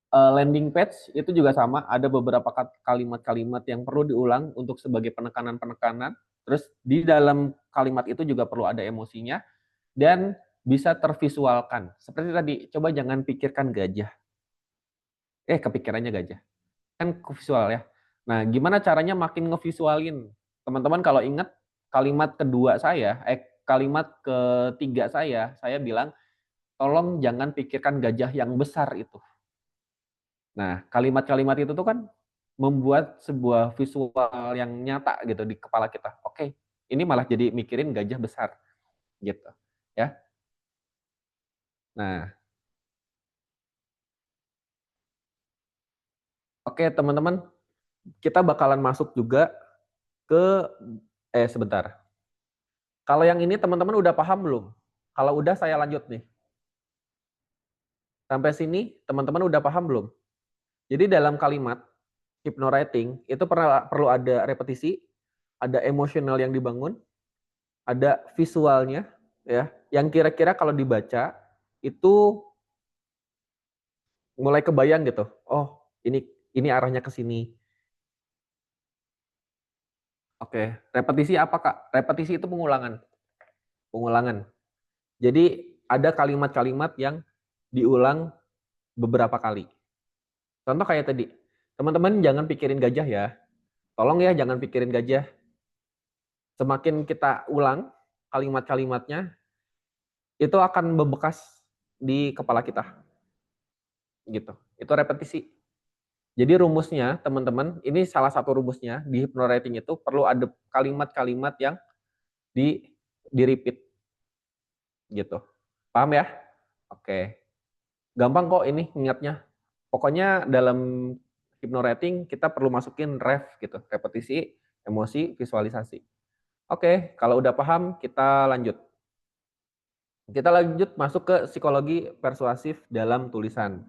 landing page, itu juga sama, ada beberapa kalimat-kalimat yang perlu diulang untuk sebagai penekanan-penekanan. Terus di dalam kalimat itu juga perlu ada emosinya, dan bisa tervisualkan. Seperti tadi, coba jangan pikirkan gajah. Kepikirannya gajah. Kan visual ya. Nah, gimana caranya makin ngevisualin? Teman-teman kalau ingat kalimat ketiga saya bilang, tolong jangan pikirkan gajah yang besar itu. Nah, kalimat-kalimat itu tuh kan membuat sebuah visual yang nyata gitu di kepala kita. Oke, ini malah jadi mikirin gajah besar gitu. Ya. Nah, oke teman-teman, kita bakalan masuk juga ke Sebentar. Kalau yang ini teman-teman udah paham belum? Kalau udah saya lanjut nih. Sampai sini teman-teman udah paham belum? Jadi dalam kalimat hypnowriting itu perlu ada repetisi, ada emosional yang dibangun, ada visualnya ya, yang kira-kira kalau dibaca itu mulai kebayang gitu. Oh, ini arahnya ke sini. Oke, repetisi apa, Kak? Repetisi itu pengulangan. Pengulangan. Jadi ada kalimat-kalimat yang diulang beberapa kali. Contoh kayak tadi, teman-teman jangan pikirin gajah ya. Tolong ya jangan pikirin gajah. Semakin kita ulang kalimat-kalimatnya, itu akan membekas di kepala kita. Gitu. Itu repetisi. Jadi rumusnya, teman-teman, ini salah satu rumusnya di hypnowriting itu perlu ada kalimat-kalimat yang di repeat gitu. Paham ya? Oke. Gampang kok ini ingatnya. Pokoknya dalam hypnowriting kita perlu masukin ref gitu, repetisi, emosi, visualisasi. Oke, kalau udah paham kita lanjut. Kita lanjut masuk ke psikologi persuasif dalam tulisan.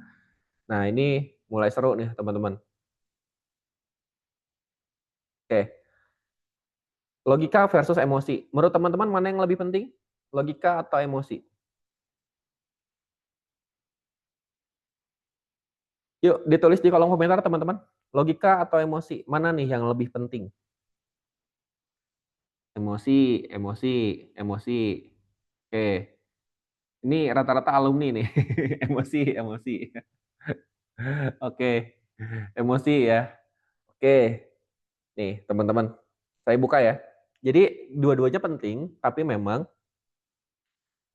Nah, ini mulai seru nih, teman-teman. Oke, logika versus emosi. Menurut teman-teman mana yang lebih penting? Logika atau emosi? Yuk, ditulis di kolom komentar, teman-teman. Logika atau emosi? Mana nih yang lebih penting? Emosi, emosi, emosi. Oke, ini rata-rata alumni nih. Emosi, emosi. Oke, emosi ya. Oke, nih teman-teman, saya buka ya. Jadi dua-duanya penting, tapi memang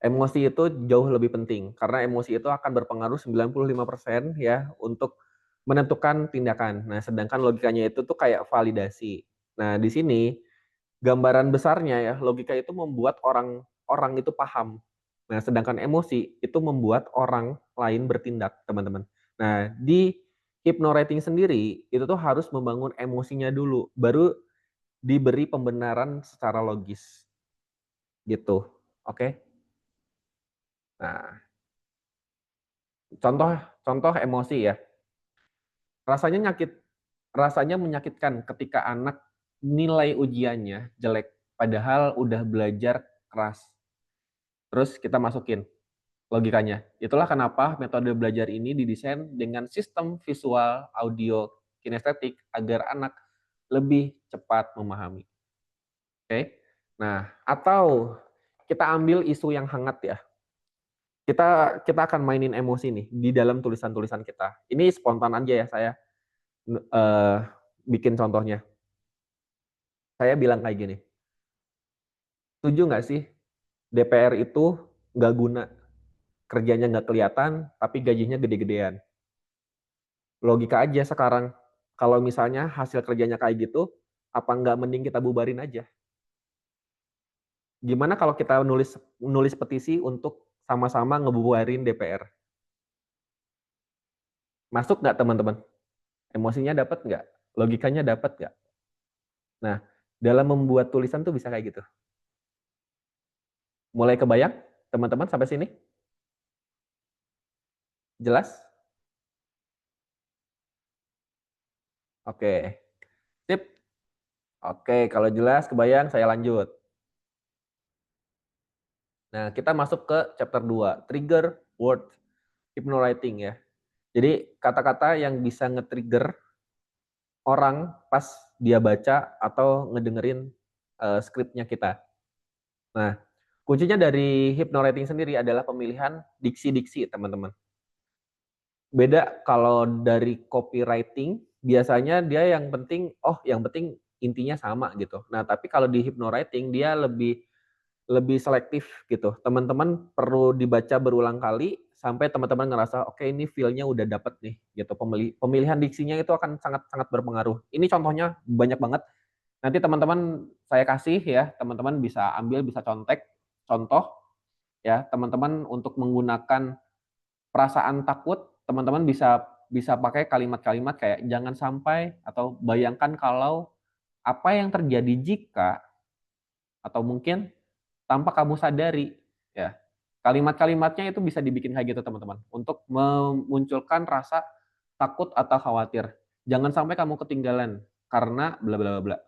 emosi itu jauh lebih penting karena emosi itu akan berpengaruh 95% ya untuk menentukan tindakan. Nah, sedangkan logikanya itu tuh kayak validasi. Nah, di sini gambaran besarnya ya, logika itu membuat orang itu paham. Nah, sedangkan emosi itu membuat orang lain bertindak, teman-teman. Nah, di hypnowriting sendiri itu tuh harus membangun emosinya dulu, baru diberi pembenaran secara logis. Gitu. Oke. Nah, contoh contoh emosi ya. Rasanya rasanya menyakitkan ketika anak nilai ujiannya jelek padahal udah belajar keras. Terus kita masukin logikanya. Itulah kenapa metode belajar ini didesain dengan sistem visual, audio, kinestetik agar anak lebih cepat memahami. Oke. Nah, atau kita ambil isu yang hangat ya. Kita akan mainin emosi nih di dalam tulisan-tulisan kita. Ini spontan aja ya saya uh, bikin contohnya. Saya bilang kayak gini. Setuju nggak sih DPR itu nggak guna, kerjanya nggak kelihatan, tapi gajinya gede-gedean. Logika aja sekarang, kalau misalnya hasil kerjanya kayak gitu, apa nggak mending kita bubarin aja? Gimana kalau kita nulis nulis petisi untuk sama-sama ngebubarin DPR? Masuk nggak teman-teman? Emosinya dapat nggak? Logikanya dapat nggak? Nah, dalam membuat tulisan tuh bisa kayak gitu. Mulai kebayang, teman-teman sampai sini? Jelas? Oke, sip. Oke, kalau jelas, kebayang, saya lanjut. Nah, kita masuk ke chapter 2, trigger word hypnowriting ya. Jadi, kata-kata yang bisa nge-trigger orang pas dia baca atau ngedengerin skripnya kita. Nah, kuncinya dari hypnowriting sendiri adalah pemilihan diksi-diksi, teman-teman. Beda kalau dari copywriting, biasanya dia yang penting intinya sama gitu. Nah, tapi kalau di hypnowriting dia lebih lebih selektif gitu. Teman-teman perlu dibaca berulang kali sampai teman-teman ngerasa oke ini feel-nya udah dapet nih gitu. Pemilihan diksinya itu akan sangat-sangat berpengaruh. Ini contohnya banyak banget. Nanti teman-teman saya kasih ya, teman-teman bisa ambil, bisa contoh ya, teman-teman untuk menggunakan perasaan takut, teman-teman bisa bisa pakai kalimat-kalimat kayak jangan sampai atau bayangkan kalau apa yang terjadi jika atau mungkin tanpa kamu sadari, ya. Kalimat-kalimatnya itu bisa dibikin kayak gitu, teman-teman, untuk memunculkan rasa takut atau khawatir. Jangan sampai kamu ketinggalan karena bla bla bla.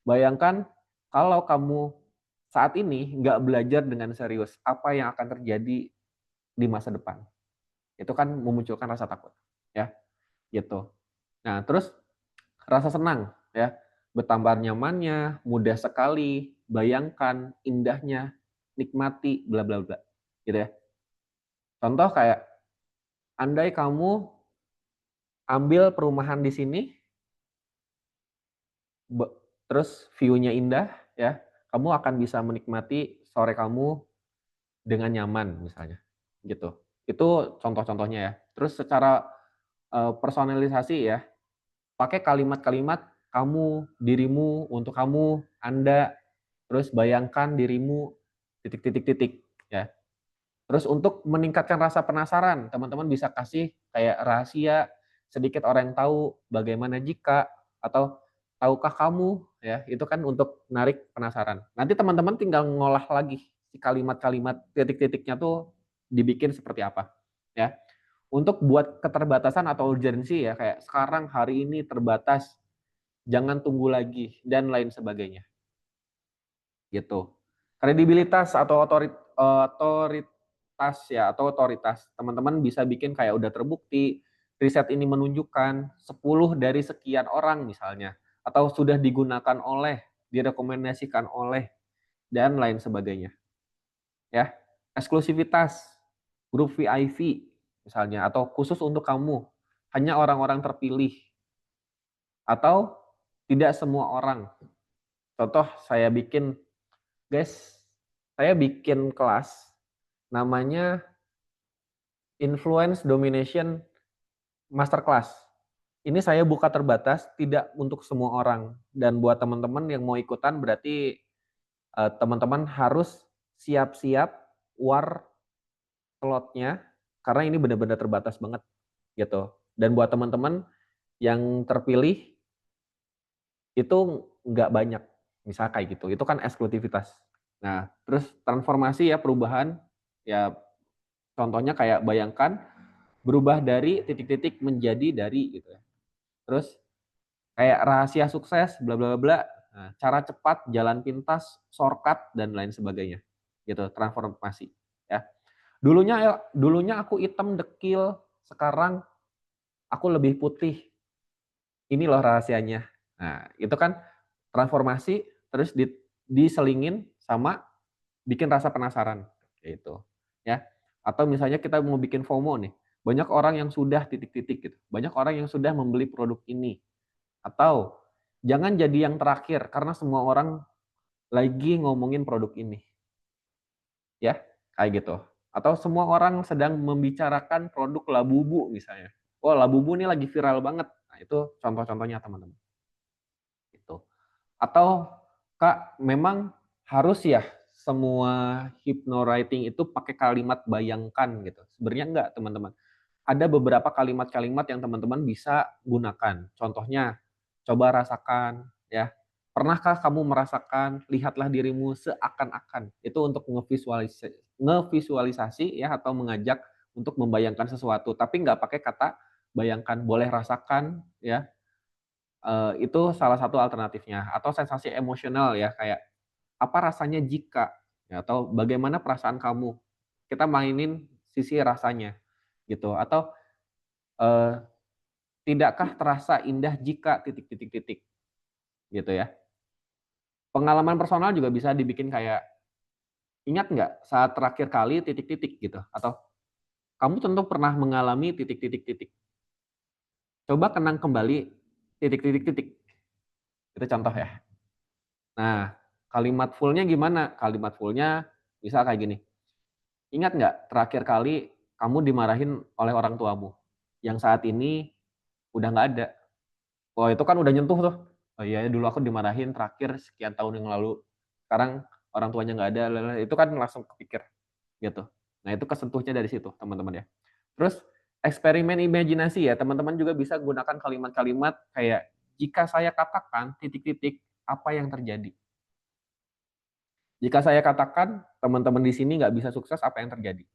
Bayangkan kalau kamu saat ini nggak belajar dengan serius, apa yang akan terjadi di masa depan. Itu kan memunculkan rasa takut, ya, gitu. Nah, terus rasa senang, ya, bertambah nyamannya, mudah sekali, bayangkan, indahnya, nikmati, bla bla bla, gitu ya. Contoh kayak, andai kamu ambil perumahan di sini, terus view-nya indah, ya, kamu akan bisa menikmati sore kamu dengan nyaman misalnya, gitu. Itu contoh-contohnya ya. Terus secara, personalisasi ya, pakai kalimat-kalimat kamu, dirimu, untuk kamu, Anda, terus bayangkan dirimu, titik titik titik, ya. Terus untuk meningkatkan rasa penasaran, teman-teman bisa kasih kayak rahasia, sedikit orang yang tahu, bagaimana jika, atau tahukah kamu, ya, itu kan untuk narik penasaran. Nanti teman-teman tinggal ngolah lagi si kalimat-kalimat titik-titiknya tuh dibikin seperti apa, ya. Untuk buat keterbatasan atau urgensi ya, kayak sekarang hari ini terbatas, jangan tunggu lagi, dan lain sebagainya, gitu. Kredibilitas atau otoritas ya, atau otoritas, teman-teman bisa bikin kayak udah terbukti, riset ini menunjukkan 10 dari sekian orang misalnya, atau sudah digunakan oleh, direkomendasikan oleh, dan lain sebagainya, ya. Eksklusivitas, grup VIP misalnya, atau khusus untuk kamu, hanya orang-orang terpilih, atau tidak semua orang. Contoh saya bikin kelas namanya Influence Domination Masterclass. Ini saya buka terbatas, tidak untuk semua orang. Dan buat teman-teman yang mau ikutan berarti teman-teman harus siap-siap war slotnya, karena ini benar-benar terbatas banget gitu. Dan buat teman-teman yang terpilih itu nggak banyak, misal kayak gitu. Itu kan eksklusivitas. Nah, terus transformasi ya, perubahan, ya contohnya kayak bayangkan berubah dari titik-titik menjadi dari gitu ya. Terus kayak rahasia sukses bla bla bla, nah, cara cepat, jalan pintas, shortcut dan lain sebagainya. Gitu, transformasi ya. Dulunya aku hitam dekil, sekarang aku lebih putih. Ini loh rahasianya. Nah, itu kan transformasi terus diselingin sama bikin rasa penasaran gitu ya. Atau misalnya kita mau bikin FOMO nih, banyak orang yang sudah titik-titik gitu, banyak orang yang sudah membeli produk ini, atau jangan jadi yang terakhir karena semua orang lagi ngomongin produk ini, ya, kayak gitu. Atau semua orang sedang membicarakan produk Labubu misalnya. Oh, Labubu ini lagi viral banget. Nah, itu contoh-contohnya teman-teman. Gitu. Atau Kak, memang harus ya semua hypnowriting itu pakai kalimat bayangkan gitu. Sebenarnya enggak, teman-teman. Ada beberapa kalimat-kalimat yang teman-teman bisa gunakan. Contohnya, coba rasakan ya. Pernahkah kamu merasakan, lihatlah dirimu seakan-akan. Itu untuk ngevisualisasi ya, atau mengajak untuk membayangkan sesuatu, tapi nggak pakai kata bayangkan, boleh rasakan ya. Itu salah satu alternatifnya. Atau sensasi emosional ya, kayak apa rasanya jika, ya, atau bagaimana perasaan kamu. Kita mainin sisi rasanya gitu. Atau eh, tidakkah terasa indah jika titik titik titik gitu ya. Pengalaman personal juga bisa dibikin kayak, ingat nggak saat terakhir kali titik titik gitu, atau kamu tentu pernah mengalami titik titik titik. Coba kenang kembali titik titik titik. Itu contoh ya. Nah, kalimat fullnya gimana? Kalimat fullnya bisa kayak gini. Ingat nggak terakhir kali kamu dimarahin oleh orang tuamu? Yang saat ini udah nggak ada. Wah, itu kan udah nyentuh tuh. Oh iya, dulu aku dimarahin terakhir sekian tahun yang lalu. Sekarang orang tuanya nggak ada. Itu kan langsung kepikir gitu. Nah, itu kesentuhnya dari situ, teman-teman ya. Terus eksperimen imajinasi ya, teman-teman juga bisa gunakan kalimat-kalimat kayak, jika saya katakan titik-titik, apa yang terjadi? Jika saya katakan teman-teman di sini nggak bisa sukses, apa yang terjadi?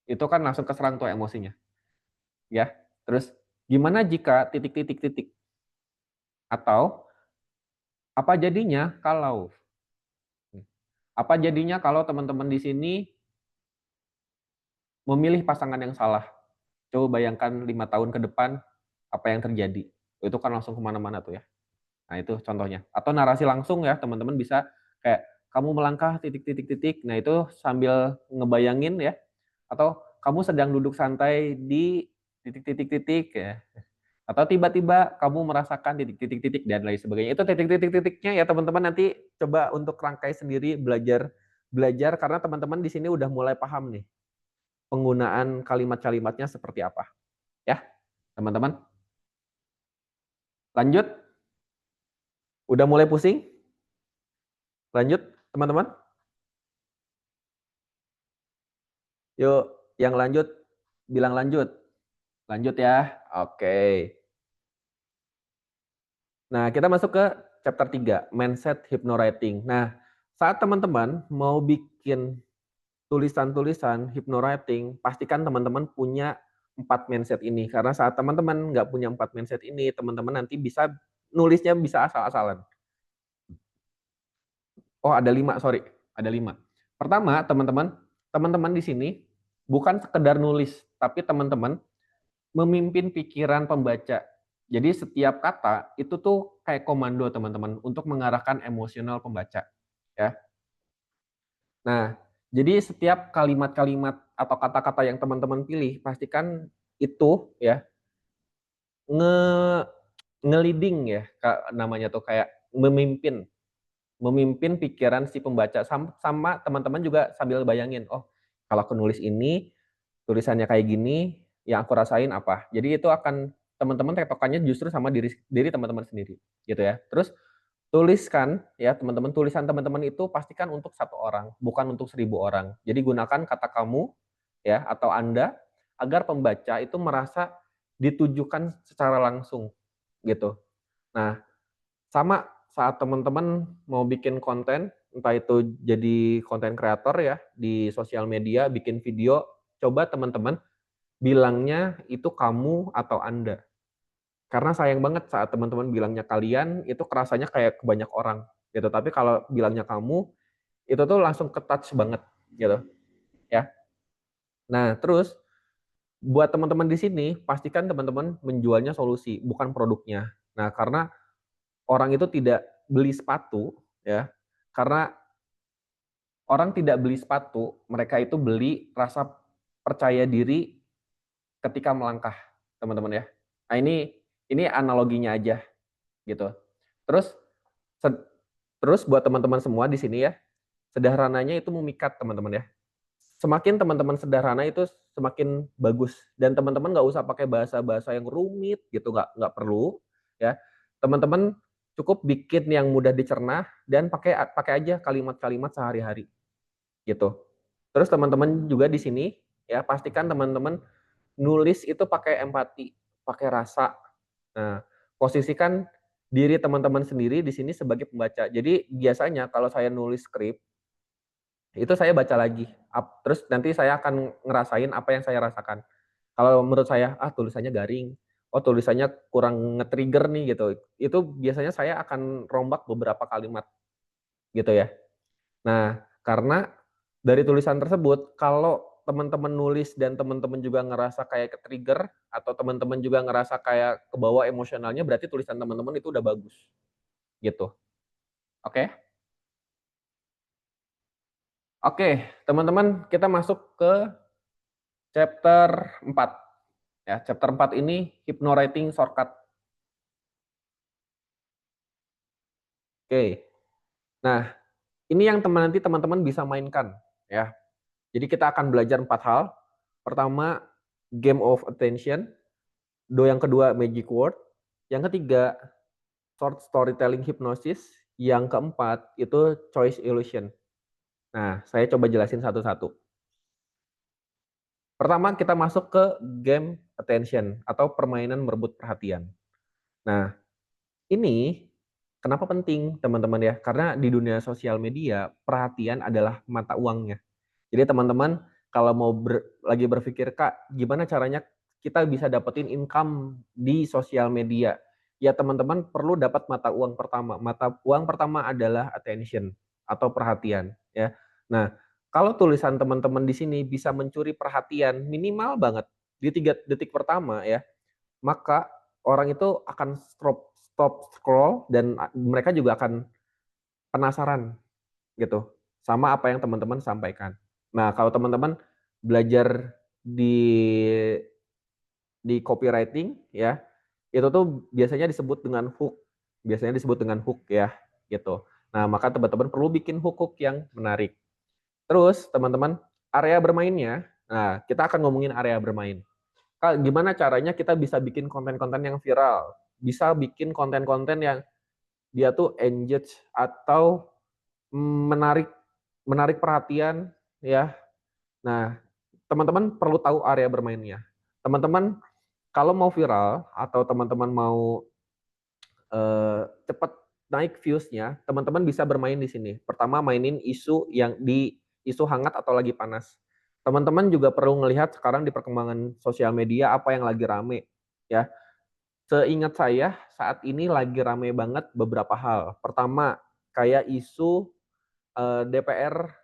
Itu kan langsung keserang tuh emosinya, ya. Terus gimana jika titik-titik-titik? Atau apa jadinya kalau? Apa jadinya kalau teman-teman di sini memilih pasangan yang salah? Coba bayangkan 5 tahun ke depan, apa yang terjadi? Itu kan langsung kemana-mana tuh ya. Nah itu contohnya. Atau narasi langsung ya, teman-teman bisa kayak kamu melangkah titik-titik-titik. Nah itu sambil ngebayangin ya. Atau kamu sedang duduk santai di titik-titik-titik ya. Atau tiba-tiba kamu merasakan titik-titik-titik dan lain sebagainya. Itu titik-titik-titiknya ya teman-teman, nanti coba untuk rangkai sendiri, belajar belajar karena teman-teman di sini udah mulai paham nih penggunaan kalimat-kalimatnya seperti apa. Ya, teman-teman. Lanjut. Udah mulai pusing? Lanjut, teman-teman. Yuk, yang lanjut bilang lanjut. Lanjut ya. Oke. Nah, kita masuk ke chapter 3, mindset hypnowriting. Nah, saat teman-teman mau bikin tulisan-tulisan hypnowriting, pastikan teman-teman punya 4 mindset ini. Karena saat teman-teman nggak punya 4 mindset ini, teman-teman nanti bisa nulisnya bisa asal-asalan. Oh, ada 5, sorry. Ada 5. Pertama, teman-teman di sini bukan sekedar nulis, tapi teman-teman memimpin pikiran pembaca. Jadi setiap kata itu tuh kayak komando teman-teman untuk mengarahkan emosional pembaca, ya. Nah, jadi setiap kalimat-kalimat atau kata-kata yang teman-teman pilih, pastikan itu ya nge nge-leading ya, namanya tuh kayak memimpin memimpin pikiran si pembaca sama teman-teman juga sambil bayangin, oh kalau aku nulis ini tulisannya kayak gini, yang aku rasain apa. Jadi itu akan teman-teman tektokannya justru sama diri diri teman-teman sendiri, gitu ya. Terus tuliskan ya teman-teman, tulisan teman-teman itu pastikan untuk 1 orang, bukan untuk 1.000 orang. Jadi gunakan kata kamu ya atau Anda agar pembaca itu merasa ditujukan secara langsung gitu. Nah, sama saat teman-teman mau bikin konten, entah itu jadi konten kreator ya di sosial media, bikin video, coba teman-teman bilangnya itu kamu atau Anda. Karena sayang banget saat teman-teman bilangnya kalian, itu kerasanya kayak ke banyak orang gitu. Tapi kalau bilangnya kamu, itu tuh langsung ke-touch banget gitu ya. Nah, terus buat teman-teman di sini, pastikan teman-teman menjualnya solusi, bukan produknya. Nah, karena orang itu tidak beli sepatu ya, karena orang tidak beli sepatu, mereka itu beli rasa percaya diri ketika melangkah, teman-teman ya. Nah, ini analoginya aja gitu. Terus terus buat teman-teman semua di sini ya, sederhananya itu memikat teman-teman ya. Semakin teman-teman sederhana itu semakin bagus dan teman-teman nggak usah pakai bahasa-bahasa yang rumit gitu, nggak perlu ya. Teman-teman cukup bikin yang mudah dicerna dan pakai pakai aja kalimat-kalimat sehari-hari gitu. Terus teman-teman juga di sini ya pastikan teman-teman nulis itu pakai empati, pakai rasa. Nah, posisikan diri teman-teman sendiri di sini sebagai pembaca. Jadi biasanya kalau saya nulis skrip, itu saya baca lagi. Terus nanti saya akan ngerasain apa yang saya rasakan. Kalau menurut saya, tulisannya garing, oh tulisannya kurang nge-trigger nih gitu. Itu biasanya saya akan rombak beberapa kalimat gitu ya. Nah, karena dari tulisan tersebut, kalau teman-teman nulis dan teman-teman juga ngerasa kayak ke-trigger atau teman-teman juga ngerasa kayak kebawa emosionalnya, berarti tulisan teman-teman itu udah bagus, gitu. Oke? Oke, teman-teman, kita masuk ke chapter 4. Ya, chapter 4 ini hypnowriting shortcut. Oke. Nah, ini yang nanti teman-teman bisa mainkan, ya. Jadi kita akan belajar 4 hal. Pertama, game of attention. Yang kedua, magic word. Yang ketiga, short storytelling hypnosis. Yang keempat, itu choice illusion. Nah, saya coba jelasin satu-satu. Pertama, kita masuk ke game attention atau permainan merebut perhatian. Nah, ini Kenapa penting, teman-teman ya? Karena di dunia sosial media, perhatian adalah mata uangnya. Jadi teman-teman kalau mau lagi berpikir, Kak, gimana caranya kita bisa dapetin income di sosial media? Ya teman-teman perlu dapat mata uang pertama. Mata uang pertama adalah attention atau perhatian ya. Nah, kalau tulisan teman-teman di sini bisa mencuri perhatian minimal banget di 3 detik pertama ya, maka orang itu akan stop scroll dan mereka juga akan penasaran gitu sama apa yang teman-teman sampaikan. Nah, kalau teman-teman belajar di copywriting ya, itu tuh biasanya disebut dengan hook. Biasanya disebut dengan hook ya, gitu. Nah, maka teman-teman perlu bikin hook-hook yang menarik. Terus, teman-teman, area bermainnya, nah, kita akan ngomongin area bermain. Gimana caranya kita bisa bikin konten-konten yang viral, bisa bikin konten-konten yang dia tuh engage atau menarik menarik perhatian ya. Nah, teman-teman perlu tahu area bermainnya. Teman-teman kalau mau viral atau teman-teman mau cepat naik views-nya, teman-teman bisa bermain di sini. Pertama mainin isu hangat atau lagi panas. Teman-teman juga perlu melihat sekarang di perkembangan sosial media apa yang lagi rame ya. Seingat saya saat ini lagi rame banget beberapa hal. Pertama, kayak isu DPR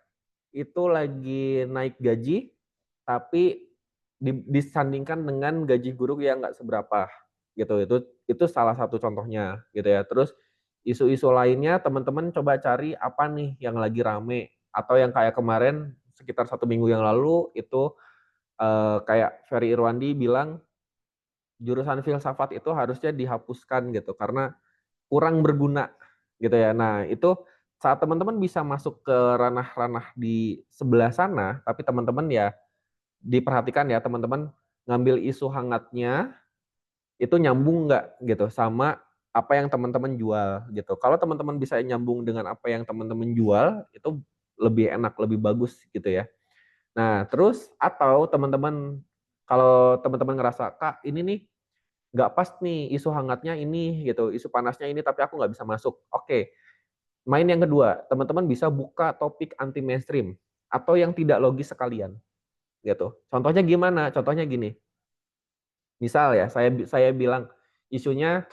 itu lagi naik gaji, tapi disandingkan dengan gaji guru yang nggak seberapa gitu. Itu salah satu contohnya gitu ya. Terus isu-isu lainnya teman-teman coba cari apa nih yang lagi rame atau yang kayak kemarin sekitar 1 minggu yang lalu itu kayak Ferry Irwandi bilang jurusan filsafat itu harusnya dihapuskan gitu karena kurang berguna gitu ya. Nah, itu saat teman-teman bisa masuk ke ranah-ranah di sebelah sana, tapi teman-teman ya diperhatikan ya teman-teman ngambil isu hangatnya itu nyambung nggak gitu sama apa yang teman-teman jual gitu. Kalau teman-teman bisa nyambung dengan apa yang teman-teman jual itu lebih enak, lebih bagus gitu ya. Nah, terus atau teman-teman kalau teman-teman ngerasa, Kak, ini nih nggak pas nih isu hangatnya ini gitu, isu panasnya ini tapi aku nggak bisa masuk. Oke, main yang kedua, teman-teman bisa buka topik anti mainstream atau yang tidak logis sekalian gitu. Contohnya gimana? Contohnya gini. Misal ya, saya bilang isunya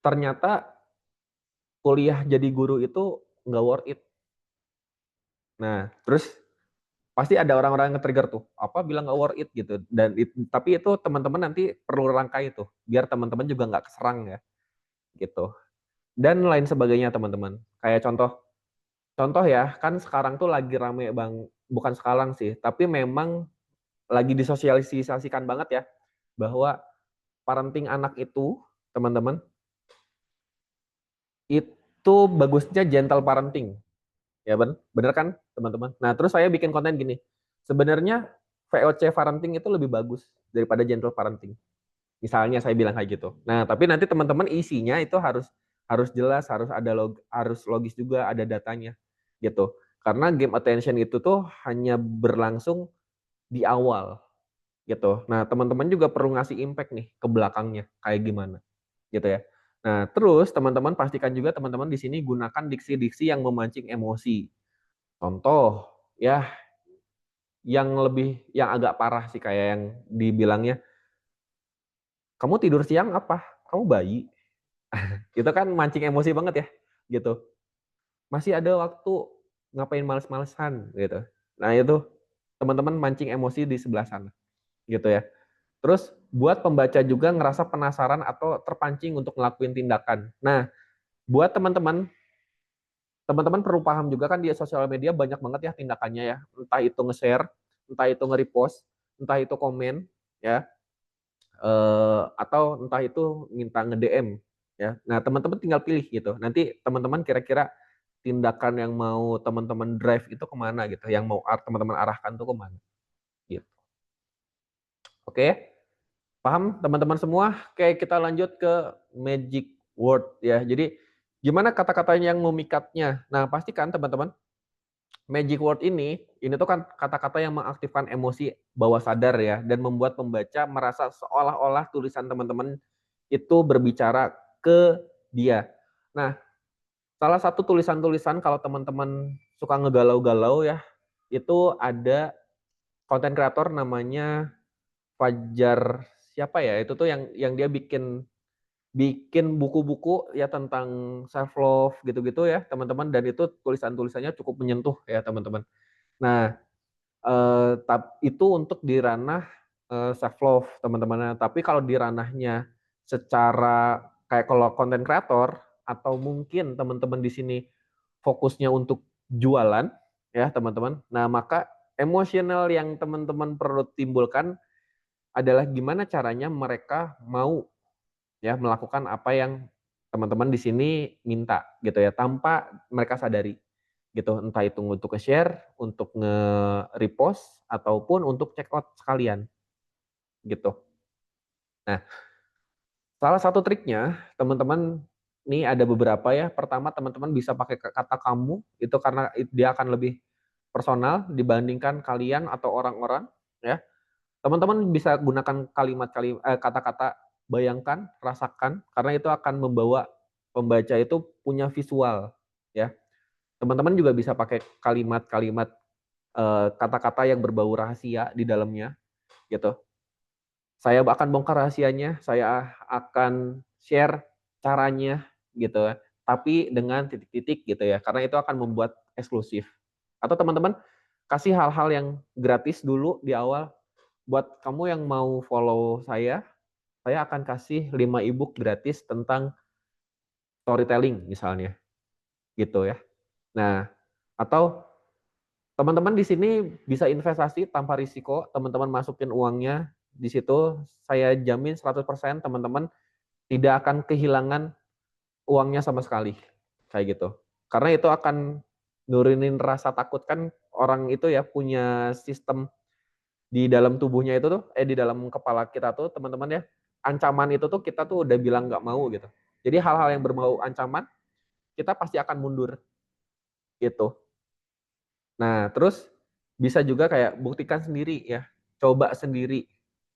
ternyata kuliah jadi guru itu nggak worth it. Nah, terus pasti ada orang-orang yang nge-trigger tuh, apa bilang nggak worth it gitu. Tapi itu teman-teman nanti perlu rangkai tuh, biar teman-teman juga nggak keserang ya, gitu. Dan lain sebagainya teman-teman. Kayak contoh ya, kan sekarang tuh lagi rame bukan sekarang sih, tapi memang lagi disosialisasikan banget ya, bahwa parenting anak itu, teman-teman, itu bagusnya gentle parenting. Ya bener kan teman-teman? Nah terus saya bikin konten gini, sebenarnya VOC parenting itu lebih bagus daripada gentle parenting. Misalnya saya bilang kayak gitu. Nah tapi nanti teman-teman isinya itu harus jelas, harus logis juga, ada datanya gitu. Karena game attention itu tuh hanya berlangsung di awal gitu. Nah teman-teman juga perlu ngasih impact nih ke belakangnya kayak gimana gitu ya. Nah terus teman-teman pastikan juga teman-teman di sini gunakan diksi-diksi yang memancing emosi. Contoh, ya yang agak parah sih kayak yang dibilangnya, "Kamu tidur siang apa? Kamu bayi?" Itu kan mancing emosi banget ya, gitu. "Masih ada waktu, ngapain males-malesan?" Gitu. Nah itu, teman-teman mancing emosi di sebelah sana, gitu ya. Terus buat pembaca juga ngerasa penasaran atau terpancing untuk ngelakuin tindakan. Nah, buat teman-teman perlu paham juga kan di sosial media banyak banget ya tindakannya ya. Entah itu nge-share, entah itu nge-repost, entah itu komen, ya, atau entah itu minta nge-DM, ya. Nah, teman-teman tinggal pilih gitu. Nanti teman-teman kira-kira tindakan yang mau teman-teman drive itu kemana gitu, yang mau teman-teman arahkan tuh kemana, gitu. Oke, paham teman-teman semua? Oke, kita lanjut ke magic word ya. Jadi gimana kata-katanya yang memikatnya? Nah, pastikan teman-teman magic word ini tuh kan kata-kata yang mengaktifkan emosi bawah sadar ya, dan membuat pembaca merasa seolah-olah tulisan teman-teman itu berbicara ke dia. Nah, salah satu tulisan-tulisan kalau teman-teman suka ngegalau-galau ya, itu ada konten kreator namanya Fajar siapa ya? Itu tuh yang dia bikin bikin buku-buku ya tentang self love gitu-gitu ya, teman-teman, dan itu tulisan-tulisannya cukup menyentuh ya, teman-teman. Nah, itu untuk di ranah self love, teman-teman. Tapi kalau di ranahnya secara kayak kalau konten kreator atau mungkin teman-teman di sini fokusnya untuk jualan ya, teman-teman. Nah, maka emosional yang teman-teman perlu timbulkan adalah gimana caranya mereka mau ya melakukan apa yang teman-teman di sini minta gitu ya, tanpa mereka sadari gitu, entah itu untuk nge-share, untuk nge-repost ataupun untuk check out sekalian gitu. Nah, salah satu triknya teman-teman, nih ada beberapa ya. Pertama, teman-teman bisa pakai kata kamu, itu karena dia akan lebih personal dibandingkan kalian atau orang-orang ya. Teman-teman bisa gunakan kata-kata bayangkan, rasakan, karena itu akan membawa pembaca itu punya visual ya. Teman-teman juga bisa pakai kalimat-kalimat kata-kata yang berbau rahasia di dalamnya gitu. Saya akan bongkar rahasianya, saya akan share caranya gitu, tapi dengan titik-titik gitu ya, karena itu akan membuat eksklusif. Atau teman-teman kasih hal-hal yang gratis dulu di awal, buat kamu yang mau follow saya akan kasih 5 ebook gratis tentang storytelling misalnya, gitu ya. Nah, atau teman-teman di sini bisa investasi tanpa risiko, teman-teman masukin uangnya di situ, saya jamin 100% teman-teman tidak akan kehilangan uangnya sama sekali, kayak gitu. Karena itu akan nurunin rasa takut, kan orang itu ya punya sistem di dalam tubuhnya itu tuh, di dalam kepala kita tuh teman-teman ya, ancaman itu tuh kita tuh udah bilang nggak mau gitu. Jadi hal-hal yang berbau ancaman, kita pasti akan mundur gitu. Nah, terus bisa juga kayak buktikan sendiri ya, coba sendiri,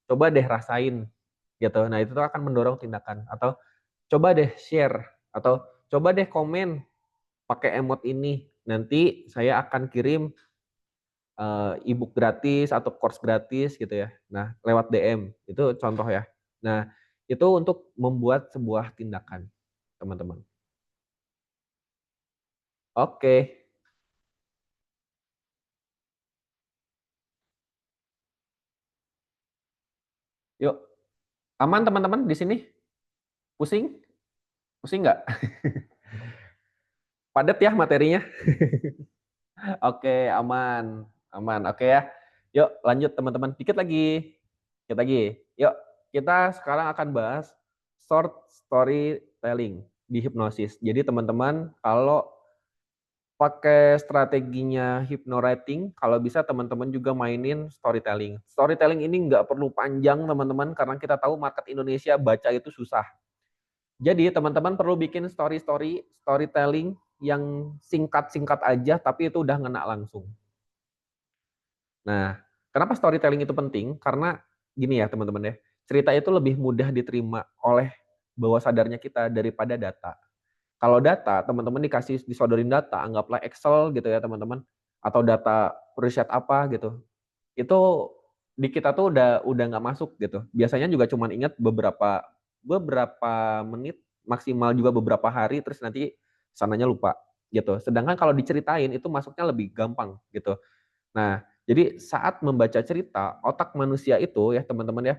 coba deh rasain gitu. Nah, itu tuh akan mendorong tindakan. Atau coba deh share, atau coba deh komen pakai emot ini. Nanti saya akan kirim e-book gratis atau course gratis gitu ya. Nah, lewat DM. Itu contoh ya. Nah, itu untuk membuat sebuah tindakan, teman-teman. Oke. Yuk. Aman teman-teman di sini? Pusing? Pusing nggak? Padat ya materinya? Oke, aman. Aman. Oke ya. Yuk, lanjut teman-teman. Dikit lagi. Dikit lagi. Yuk, kita sekarang akan bahas short storytelling di hipnosis. Jadi teman-teman, kalau pakai strateginya hypnowriting, kalau bisa teman-teman juga mainin storytelling. Storytelling ini nggak perlu panjang teman-teman, karena kita tahu market Indonesia baca itu susah. Jadi teman-teman perlu bikin storytelling yang singkat-singkat aja, tapi itu udah ngena langsung. Nah, kenapa storytelling itu penting? Karena gini ya teman-teman ya, cerita itu lebih mudah diterima oleh bawah sadarnya kita daripada data. Kalau data, teman-teman disodorin data, anggaplah Excel gitu ya teman-teman, atau data riset apa gitu, itu di kita tuh udah nggak masuk gitu. Biasanya juga cuma ingat beberapa beberapa menit, maksimal juga beberapa hari, terus nanti sananya lupa gitu. Sedangkan kalau diceritain itu masuknya lebih gampang gitu. Nah, jadi saat membaca cerita, otak manusia itu ya teman-teman ya,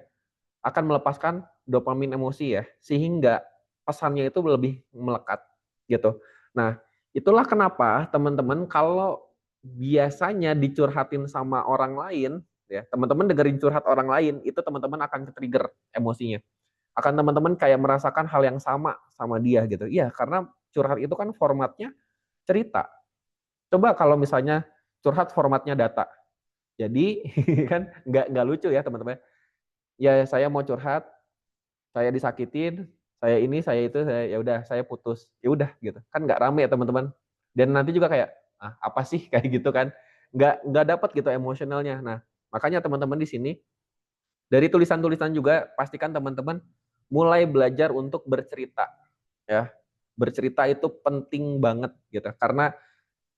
akan melepaskan dopamin emosi ya, sehingga pesannya itu lebih melekat gitu. Nah, itulah kenapa teman-teman kalau biasanya dicurhatin sama orang lain, ya teman-teman dengerin curhat orang lain, itu teman-teman akan ke-trigger emosinya. Akan teman-teman kayak merasakan hal yang sama dia gitu. Iya, karena curhat itu kan formatnya cerita. Coba kalau misalnya curhat formatnya data. Jadi kan nggak lucu ya teman-teman. Ya saya mau curhat, saya disakitin, saya ini, saya itu, saya ya udah saya putus. Ya udah gitu. Kan nggak rame ya teman-teman. Dan nanti juga kayak apa sih kayak gitu kan. Nggak dapat gitu emosionalnya. Nah, makanya teman-teman di sini dari tulisan-tulisan juga pastikan teman-teman mulai belajar untuk bercerita ya. bercerita itu penting banget gitu.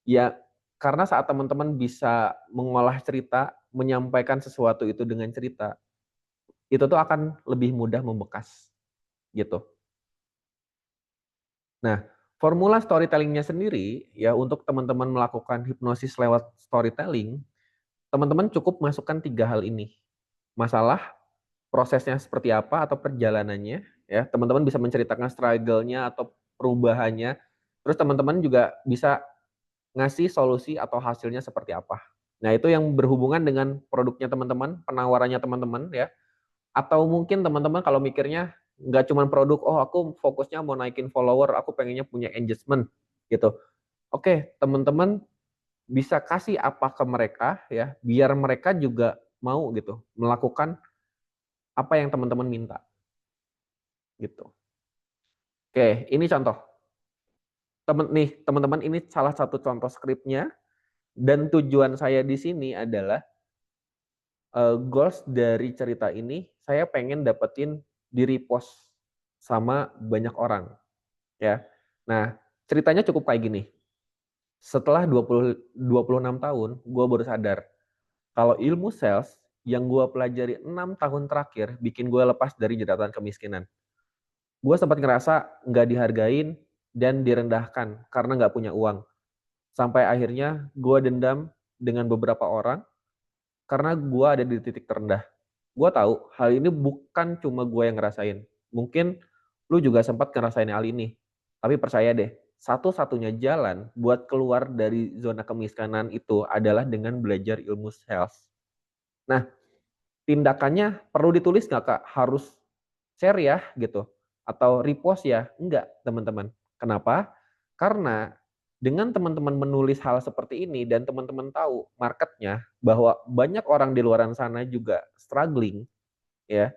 Ya karena saat teman-teman bisa mengolah cerita, menyampaikan sesuatu itu dengan cerita, itu tuh akan lebih mudah membekas gitu. Nah, formula storytelling-nya sendiri ya untuk teman-teman melakukan hipnosis lewat storytelling, teman-teman cukup masukkan 3 hal ini. Masalah, prosesnya seperti apa atau perjalanannya ya, teman-teman bisa menceritakan struggle-nya atau perubahannya, terus teman-teman juga bisa ngasih solusi atau hasilnya seperti apa. Nah, itu yang berhubungan dengan produknya teman-teman, penawarannya teman-teman ya, atau mungkin teman-teman kalau mikirnya nggak cuma produk, oh aku fokusnya mau naikin follower, aku pengennya punya engagement gitu. Oke, teman-teman bisa kasih apa ke mereka ya, biar mereka juga mau gitu melakukan apa yang teman-teman minta gitu. Oke, ini contoh. Teman-teman ini salah satu contoh skripnya dan tujuan saya di sini adalah goals dari cerita ini saya pengen dapetin di-repost sama banyak orang, ya. Nah, ceritanya cukup kayak gini, setelah 26 tahun, gue baru sadar kalau ilmu sales yang gue pelajari 6 tahun terakhir bikin gue lepas dari jeratan kemiskinan. Gue sempat ngerasa nggak dihargain dan direndahkan karena nggak punya uang. Sampai akhirnya gue dendam dengan beberapa orang karena gue ada di titik terendah. Gue tahu hal ini bukan cuma gue yang ngerasain. Mungkin lu juga sempat ngerasain hal ini. Tapi percaya deh, satu-satunya jalan buat keluar dari zona kemiskinan itu adalah dengan belajar ilmu sales. Nah, tindakannya perlu ditulis nggak Kak? Harus share ya gitu. Atau repost ya? Enggak, teman-teman. Kenapa? Karena dengan teman-teman menulis hal seperti ini dan teman-teman tahu marketnya bahwa banyak orang di luar sana juga struggling ya,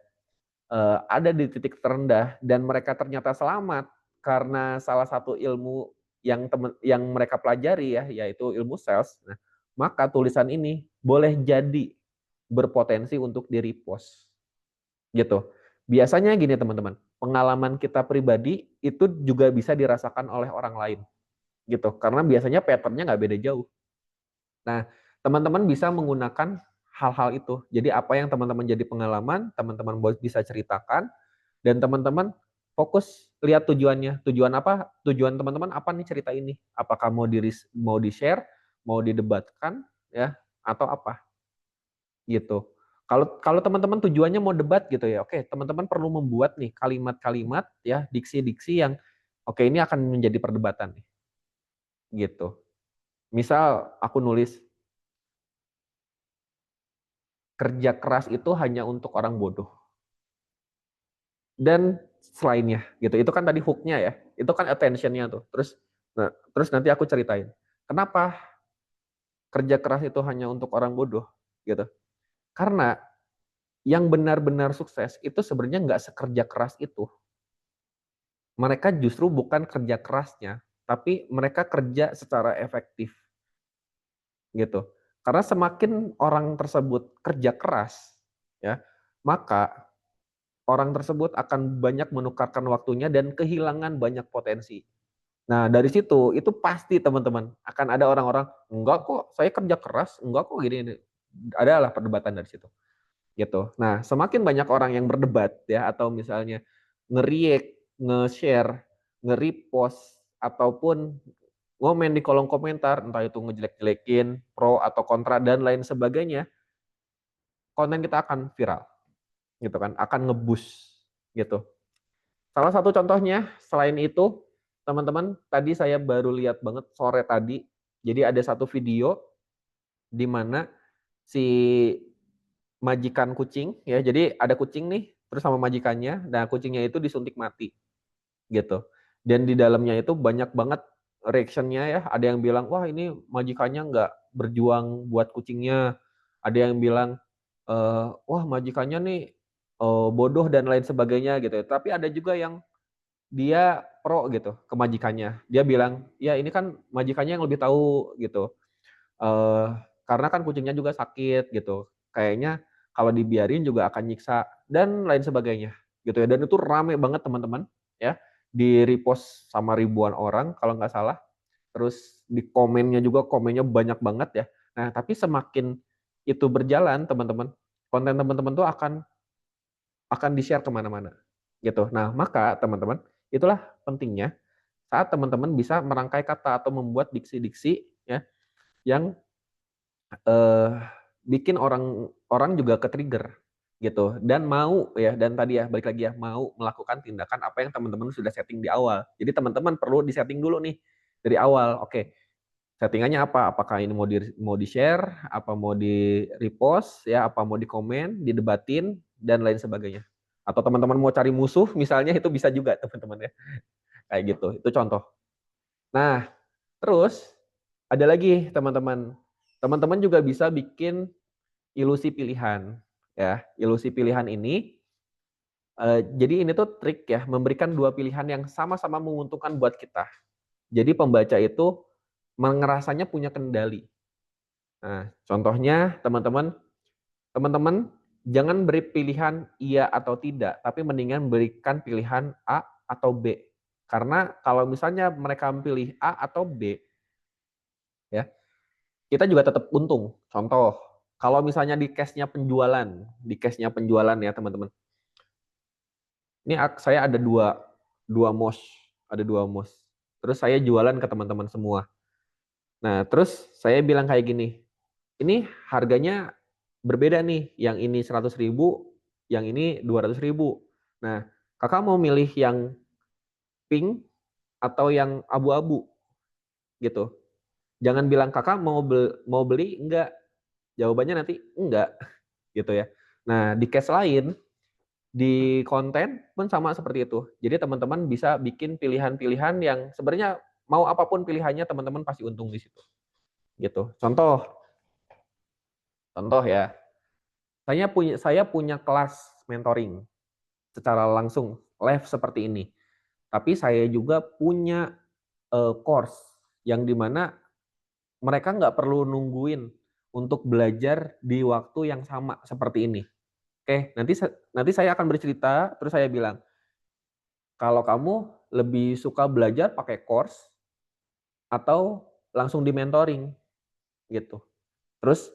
ada di titik terendah dan mereka ternyata selamat karena salah satu ilmu yang mereka pelajari ya, yaitu ilmu sales. Nah, maka tulisan ini boleh jadi berpotensi untuk di-repost gitu. Biasanya gini teman-teman, pengalaman kita pribadi itu juga bisa dirasakan oleh orang lain gitu. Karena biasanya pattern-nya nggak beda jauh. Nah, teman-teman bisa menggunakan hal-hal itu. Jadi apa yang teman-teman jadi pengalaman, teman-teman bisa ceritakan, dan teman-teman fokus lihat tujuannya. Tujuan apa? Tujuan teman-teman apa nih cerita ini? Apakah mau di-share, mau didebatkan, ya, atau apa? Gitu. Kalau kalau teman-teman tujuannya mau debat gitu ya, oke, teman-teman perlu membuat nih kalimat-kalimat ya, diksi-diksi yang oke ini akan menjadi perdebatan nih, gitu. Misal aku nulis, kerja keras itu hanya untuk orang bodoh. Dan selainnya gitu. Itu kan tadi hook-nya ya. Itu kan attention-nya tuh. Terus nanti aku ceritain. Kenapa kerja keras itu hanya untuk orang bodoh gitu. Karena yang benar-benar sukses itu sebenarnya nggak sekerja keras itu. Mereka justru bukan kerja kerasnya, tapi mereka kerja secara efektif gitu. Karena semakin orang tersebut kerja keras, ya, maka orang tersebut akan banyak menukarkan waktunya dan kehilangan banyak potensi. Nah, dari situ itu pasti teman-teman akan ada orang-orang, "Enggak kok, saya kerja keras, enggak kok gini." Adalah perdebatan dari situ, gitu. Nah, semakin banyak orang yang berdebat ya atau misalnya nge-react, nge-share, nge-repost ataupun ngomen di kolom komentar, entah itu ngejelek-jelekin, pro atau kontra dan lain sebagainya, konten kita akan viral, gitu kan, akan nge-boost gitu. Salah satu contohnya selain itu, teman-teman, tadi saya baru lihat banget sore tadi, jadi ada satu video di mana si majikan kucing ya, jadi ada kucing nih, terus sama majikannya, nah kucingnya itu disuntik mati gitu. Dan di dalamnya itu banyak banget reaction-nya ya, ada yang bilang, "Wah ini majikannya nggak berjuang buat kucingnya." Ada yang bilang, "Wah majikannya nih, bodoh dan lain sebagainya," gitu ya. Tapi ada juga yang dia pro gitu ke majikannya. Dia bilang, "Ya ini kan majikannya yang lebih tahu," gitu. Eee, karena kan kucingnya juga sakit gitu. Kayaknya kalau dibiarin juga akan nyiksa dan lain sebagainya gitu ya. Dan itu rame banget teman-teman ya. di repost sama ribuan orang kalau nggak salah. Terus di komennya juga, komennya banyak banget ya. Nah, tapi semakin itu berjalan, teman-teman, konten teman-teman tuh akan di-share kemana-mana gitu. Nah, maka teman-teman, itulah pentingnya saat teman-teman bisa merangkai kata atau membuat diksi-diksi ya yang eh, bikin orang juga ke-trigger gitu dan mau ya, dan tadi ya balik lagi ya, mau melakukan tindakan apa yang teman-teman sudah setting di awal. Jadi teman-teman perlu di-setting dulu nih dari awal. Oke, settingannya apa? Apakah ini mau di-share, apa mau di-repost ya, apa mau di-komen, didebatin dan lain sebagainya. Atau teman-teman mau cari musuh misalnya, itu bisa juga teman-teman ya. Kayak gitu. Itu contoh. Nah, terus ada lagi teman-teman. Teman-teman juga bisa bikin ilusi pilihan ya. Ilusi pilihan ini jadi ini tuh trik ya, memberikan dua pilihan yang sama-sama menguntungkan buat kita. Jadi pembaca itu ngerasanya punya kendali. Nah, contohnya teman-teman jangan beri pilihan iya atau tidak, tapi mendingan berikan pilihan A atau B. Karena kalau misalnya mereka pilih A atau B, ya kita juga tetap untung. Contoh, kalau misalnya di case-nya penjualan ya teman-teman. Ini saya ada dua mos, ada dua mos. Terus saya jualan ke teman-teman semua. Nah, terus saya bilang kayak gini, ini harganya berbeda nih, yang ini 100.000, yang ini 200.000. Nah, kakak mau milih yang pink atau yang abu-abu gitu. Jangan bilang kakak mau beli enggak, jawabannya nanti enggak gitu ya. Nah, di case lain, di konten pun sama seperti itu. Jadi teman-teman bisa bikin pilihan-pilihan yang sebenarnya mau apapun pilihannya, teman-teman pasti untung di situ. Gitu. Contoh, contoh ya. Saya punya kelas mentoring secara langsung live seperti ini. Tapi saya juga punya course yang dimana mereka nggak perlu nungguin untuk belajar di waktu yang sama seperti ini. Oke, nanti saya akan bercerita, terus saya bilang, kalau kamu lebih suka belajar pakai course atau langsung di mentoring gitu. Terus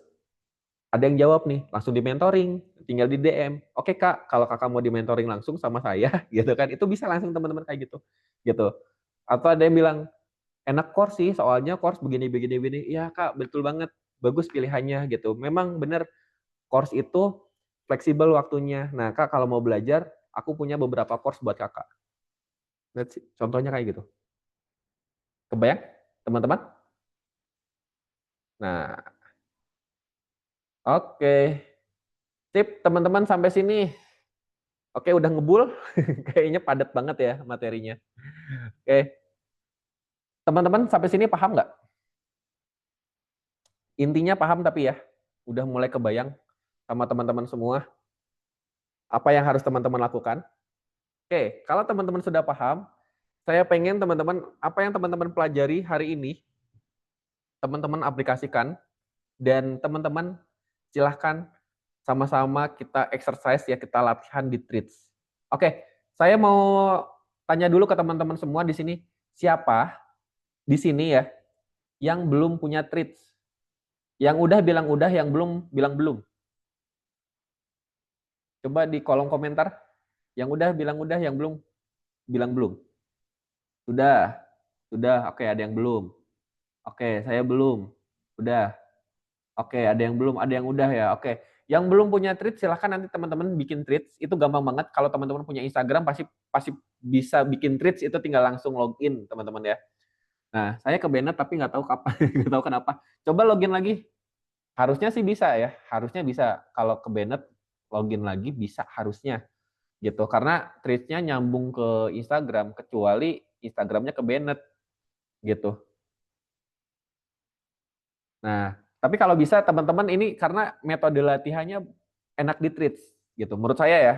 ada yang jawab nih, langsung di mentoring, tinggal di DM. Oke kak, kalau kakak mau di mentoring langsung sama saya, gitu kan, itu bisa langsung teman-teman kayak gitu, gitu. Atau ada yang bilang, enak course sih, soalnya course begini, begini, begini. Iya kak, betul banget, bagus pilihannya gitu. Memang benar, course itu fleksibel waktunya. Nah kak, kalau mau belajar, aku punya beberapa course buat kakak. Contohnya kayak gitu. Kebayang, teman-teman? Nah, oke. Sip, teman-teman sampai sini. Oke, udah ngebul. Kayaknya padat banget ya materinya. Oke, teman-teman sampai sini paham nggak? Intinya paham tapi ya, udah mulai kebayang sama teman-teman semua apa yang harus teman-teman lakukan. Oke, kalau teman-teman sudah paham, saya pengen teman-teman, apa yang teman-teman pelajari hari ini, teman-teman aplikasikan, dan teman-teman silahkan sama-sama kita exercise ya, kita latihan di treats. Oke, saya mau tanya dulu ke teman-teman semua di sini, siapa di sini ya yang belum punya treats? Yang udah bilang udah, yang belum bilang belum. Coba di kolom komentar, yang udah bilang udah, yang belum bilang belum. Sudah, sudah. Oke, ada yang belum. Oke, saya belum. Udah. Oke, ada yang belum, ada yang udah ya. Oke. Yang belum punya tweet silahkan nanti teman-teman bikin tweet. Itu gampang banget. Kalau teman-teman punya Instagram pasti pasti bisa bikin tweet, itu tinggal langsung login teman-teman ya. Nah, saya ke Bennett tapi nggak tahu kapan, nggak tahu kenapa. Coba login lagi. Harusnya sih bisa ya. Harusnya bisa. Kalau ke Bennett login lagi bisa harusnya gitu. Karena tweetnya nyambung ke Instagram kecuali Instagramnya ke Bennett gitu. Nah, tapi kalau bisa teman-teman ini karena metode latihannya enak di treats gitu. Menurut saya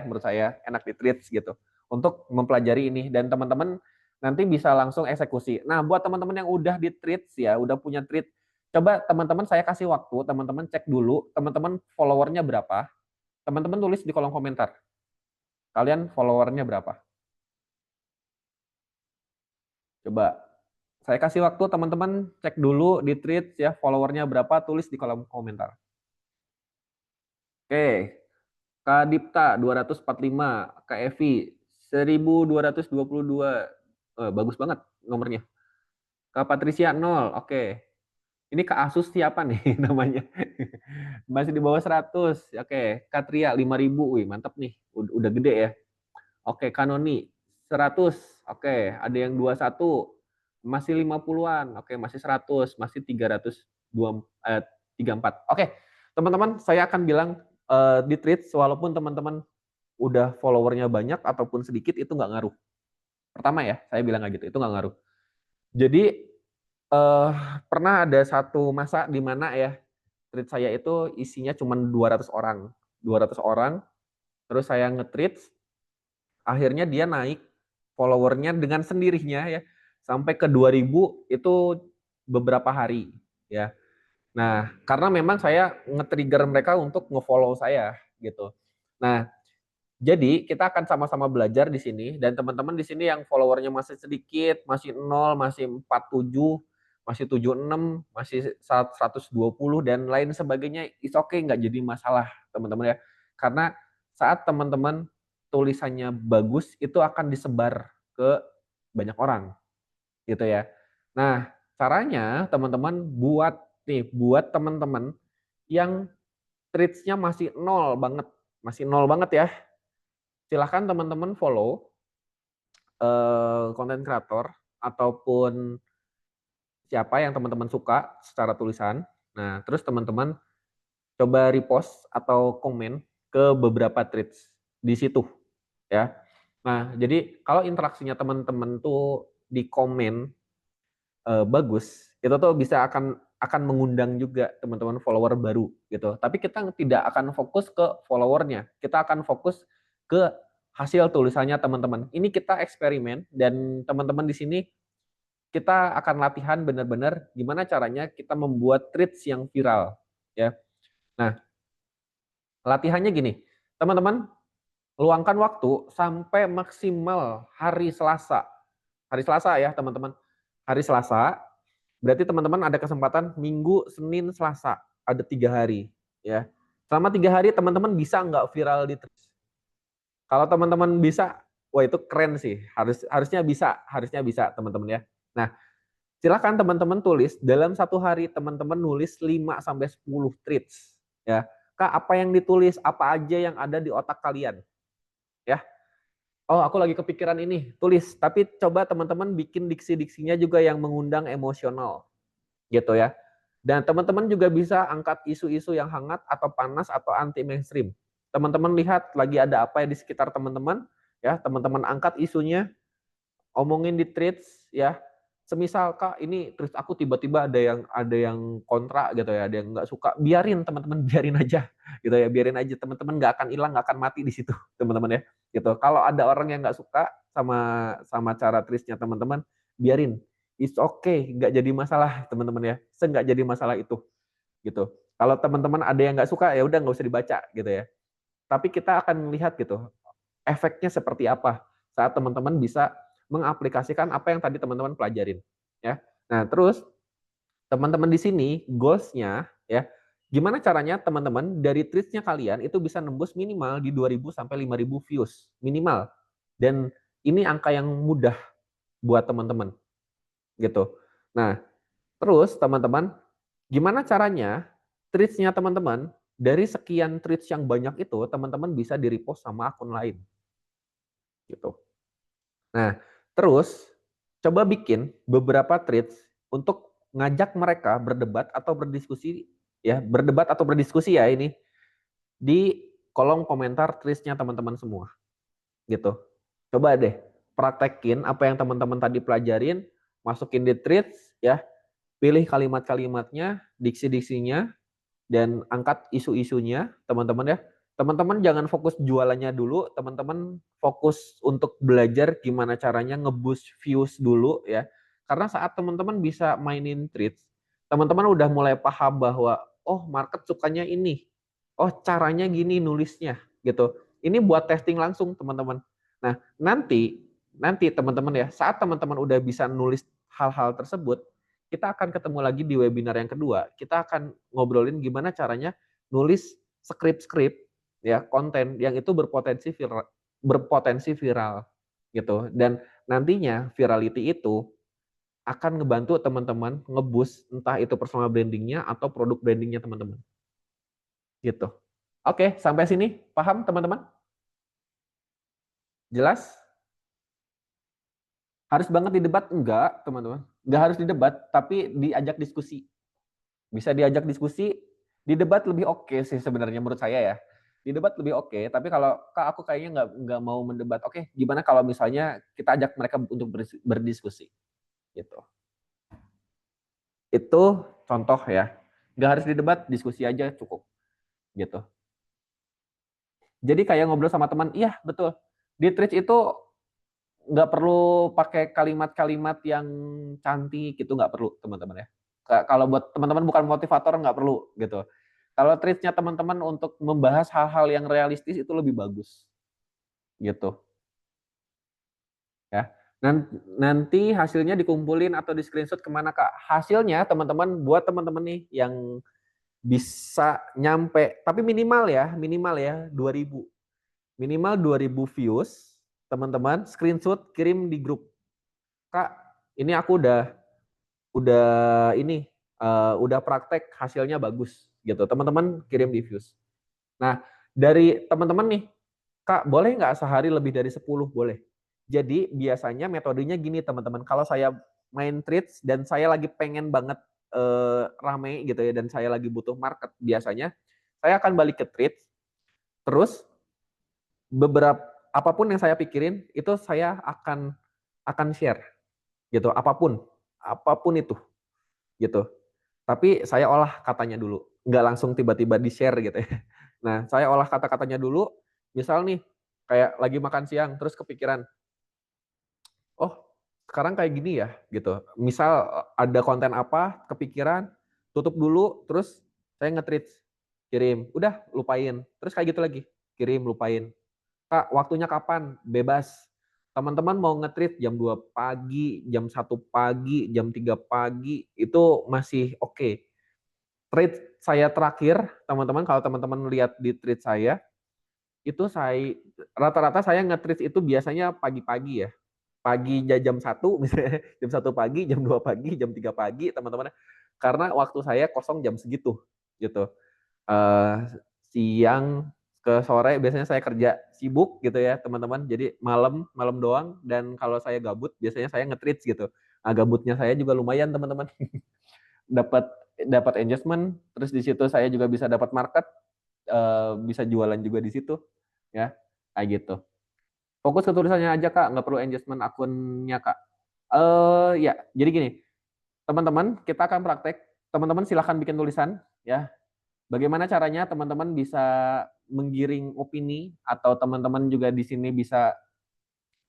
enak di treats gitu untuk mempelajari ini, dan teman-teman nanti bisa langsung eksekusi. Nah, buat teman-teman yang udah di treats ya, udah punya treat, coba teman-teman saya kasih waktu, teman-teman cek dulu, teman-teman followernya berapa? Teman-teman tulis di kolom komentar. Kalian followernya berapa? Coba saya kasih waktu teman-teman cek dulu di tweet ya, followernya berapa, tulis di kolom komentar. Oke, Kak Dipta 245, Kak Evi 1222. Bagus banget nomornya. Kak Patricia 0. Oke. Ini Kak Asus siapa nih namanya? Masih di bawah 100. Oke, Kak Tria 5.000. Wih, mantap nih. Udah gede ya. Oke, Kanoni 100. Oke, ada yang 21. Masih 50-an. Oke, masih 100, masih 34. Oke, teman-teman, saya akan bilang di tweet walaupun teman-teman udah followernya banyak ataupun sedikit itu nggak ngaruh. Pertama ya, saya bilang kayak gitu, itu nggak ngaruh. Jadi eh, pernah ada satu masa di mana ya tweet saya itu isinya cuma 200 orang. 200 orang, terus saya nge-tweet, akhirnya dia naik followernya dengan sendirinya ya sampai ke 2000 itu beberapa hari ya. Nah, karena memang saya nge-trigger mereka untuk nge-follow saya gitu. Nah, jadi kita akan sama-sama belajar di sini dan teman-teman di sini yang followernya masih sedikit, masih 0, masih 47, masih 76, masih 120 dan lain sebagainya, it's okay, nggak jadi masalah teman-teman ya. Karena saat teman-teman tulisannya bagus itu akan disebar ke banyak orang gitu ya. Nah, caranya teman-teman buat teman-teman yang treats-nya masih nol banget ya. Silahkan teman-teman follow konten kreator ataupun siapa yang teman-teman suka secara tulisan. Nah, terus teman-teman coba repost atau komen ke beberapa tweets di situ ya. Nah, jadi kalau interaksinya teman-teman tuh di komen bagus, itu tuh bisa akan mengundang juga teman-teman follower baru gitu. Tapi kita tidak akan fokus ke followernya, kita akan fokus ke hasil tulisannya teman-teman. Ini kita eksperimen dan teman-teman di sini kita akan latihan benar-benar gimana caranya kita membuat tweets yang viral ya. Nah, latihannya gini, teman-teman luangkan waktu sampai maksimal hari Selasa. Hari Selasa ya teman-teman. Hari Selasa, berarti teman-teman ada kesempatan Minggu, Senin, Selasa. Ada 3 hari. Ya. Selama 3 hari teman-teman bisa nggak viral di Threads? Kalau teman-teman bisa, wah itu keren sih. Harusnya bisa teman-teman ya. Nah, silakan teman-teman tulis dalam 1 hari teman-teman nulis 5 sampai 10 tweets ya. Kak, apa yang ditulis? Apa aja yang ada di otak kalian? Ya. Oh, aku lagi kepikiran ini, tulis. Tapi coba teman-teman bikin diksi-diksinya juga yang mengundang emosional gitu ya. Dan teman-teman juga bisa angkat isu-isu yang hangat atau panas atau anti mainstream. Teman-teman lihat lagi ada apa ya di sekitar teman-teman, ya, teman-teman angkat isunya, omongin di tweets ya. Semisal Kak, ini tweets aku tiba-tiba ada yang kontra gitu ya, ada yang nggak suka, biarin teman-teman, biarin aja gitu ya, biarin aja teman-teman, nggak akan hilang, nggak akan mati di situ teman-teman ya. Gitu. Kalau ada orang yang nggak suka sama sama cara tweetsnya teman-teman, biarin. It's okay, nggak jadi masalah teman-teman ya. Nggak jadi masalah itu gitu. Kalau teman-teman ada yang nggak suka ya udah nggak usah dibaca gitu ya. Tapi kita akan melihat gitu efeknya seperti apa saat teman-teman bisa mengaplikasikan apa yang tadi teman-teman pelajarin ya. Nah, terus teman-teman di sini goals-nya ya, gimana caranya teman-teman dari tweets-nya kalian itu bisa nembus minimal di 2.000 sampai 5.000 views minimal. Dan ini angka yang mudah buat teman-teman gitu. Nah, terus teman-teman gimana caranya tweets-nya teman-teman dari sekian tweets yang banyak itu teman-teman bisa di-repost sama akun lain gitu. Nah, terus coba bikin beberapa tweets untuk ngajak mereka berdebat atau berdiskusi ya, berdebat atau berdiskusi ya ini di kolom komentar tweetsnya teman-teman semua gitu. Coba deh praktekin apa yang teman-teman tadi pelajarin, masukin di tweets ya, pilih kalimat-kalimatnya, diksi-diksinya, dan angkat isu-isunya teman-teman ya. Teman-teman jangan fokus jualannya dulu, teman-teman fokus untuk belajar gimana caranya nge-boost views dulu ya. Karena saat teman-teman bisa mainin tweets, teman-teman udah mulai paham bahwa oh market sukanya ini, oh caranya gini nulisnya gitu. Ini buat testing langsung teman-teman. Nah nanti nanti teman-teman ya, saat teman-teman udah bisa nulis hal-hal tersebut, kita akan ketemu lagi di webinar yang kedua. Kita akan ngobrolin gimana caranya nulis skrip-skrip ya, konten yang itu berpotensi viral gitu. Dan nantinya virality itu akan ngebantu teman-teman ngeboost entah itu personal brandingnya atau produk brandingnya teman-teman. Gitu. Oke, sampai sini paham teman-teman? Jelas? Harus banget didebat? Enggak, teman-teman. Enggak harus didebat, tapi diajak diskusi. Bisa diajak diskusi, di debat lebih oke sih sebenarnya menurut saya ya. Di debat lebih oke, tapi kalau Kak aku kayaknya nggak mau mendebat. Oke, gimana kalau misalnya kita ajak mereka untuk berdiskusi gitu. Itu contoh ya. Nggak harus didebat, diskusi aja cukup gitu. Jadi kayak ngobrol sama teman, iya betul. Di Twitch itu nggak perlu pakai kalimat-kalimat yang cantik gitu, nggak perlu teman-teman ya. Kalau buat teman-teman bukan motivator nggak perlu gitu. Kalau treatnya teman-teman untuk membahas hal-hal yang realistis itu lebih bagus gitu ya. Nanti hasilnya dikumpulin atau di screenshot kemana Kak? Hasilnya teman-teman buat teman-teman nih yang bisa nyampe, tapi minimal ya 2000. Minimal 2000 views, teman-teman screenshot kirim di grup. Kak, ini aku udah ini udah praktek hasilnya bagus gitu. Teman-teman kirim di views. Nah, dari teman-teman nih, Kak, boleh nggak sehari lebih dari 10? Boleh. Jadi biasanya metodenya gini teman-teman, kalau saya main treats dan saya lagi pengen banget rame gitu ya, dan saya lagi butuh market, biasanya saya akan balik ke treats, terus beberapa apapun yang saya pikirin itu saya akan share gitu, apapun itu gitu. Tapi saya olah katanya dulu, nggak langsung tiba-tiba di-share gitu ya. Nah, saya olah kata-katanya dulu, misal nih, kayak lagi makan siang, terus kepikiran, oh sekarang kayak gini ya, gitu. Misal ada konten apa, kepikiran, tutup dulu, terus saya nge-tweet, kirim, udah lupain. Terus kayak gitu lagi, kirim, lupain. Kak, waktunya kapan? Bebas. Teman-teman mau nge-tweet jam 2 pagi, jam 1 pagi, jam 3 pagi, itu masih oke. Tweet saya terakhir, teman-teman, kalau teman-teman lihat di tweet saya, itu saya rata-rata saya nge-tweet itu biasanya pagi-pagi ya. Pagi jam 1 misalnya, jam 1 pagi, jam 2 pagi, jam 3 pagi, teman-teman. Karena waktu saya kosong jam segitu gitu. Eh, siang ke sore biasanya saya kerja sibuk gitu ya, teman-teman. Jadi malam malam doang, dan kalau saya gabut biasanya saya nge-tweet gitu. Nah, gabutnya saya juga lumayan, teman-teman. dapat dapat engagement, terus di situ saya juga bisa dapat market, bisa jualan juga di situ ya, kayak gitu. Fokus ke tulisannya aja Kak, nggak perlu engagement akunnya Kak. Ya, jadi gini, teman-teman kita akan praktek, teman-teman silahkan bikin tulisan ya. Bagaimana caranya teman-teman bisa menggiring opini, atau teman-teman juga di sini bisa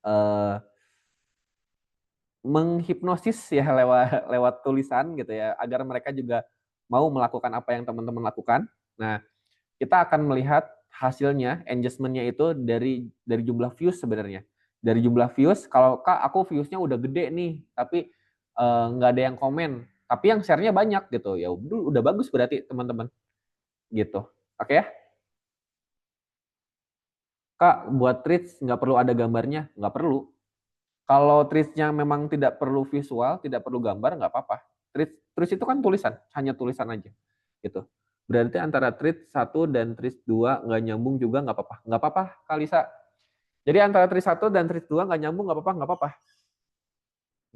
uh, menghipnosis ya lewat lewat tulisan gitu ya, agar mereka juga mau melakukan apa yang teman-teman lakukan. Nah, kita akan melihat hasilnya, engagement-nya itu dari jumlah views sebenarnya. Dari jumlah views, kalau Kak aku views-nya udah gede nih, tapi nggak ada yang komen, tapi yang share-nya banyak gitu, ya udah bagus berarti teman-teman gitu. Oke ya? Kak, buat tweets nggak perlu ada gambarnya? Nggak perlu. Kalau tweets-nya memang tidak perlu visual, tidak perlu gambar, nggak apa-apa. Tweets itu kan tulisan, hanya tulisan aja. Gitu. Berarti antara tweet 1 dan tweet 2 nggak nyambung juga nggak apa-apa. Nggak apa-apa, Kalisa. Jadi antara tweet 1 dan tweet 2 nggak nyambung, nggak apa-apa.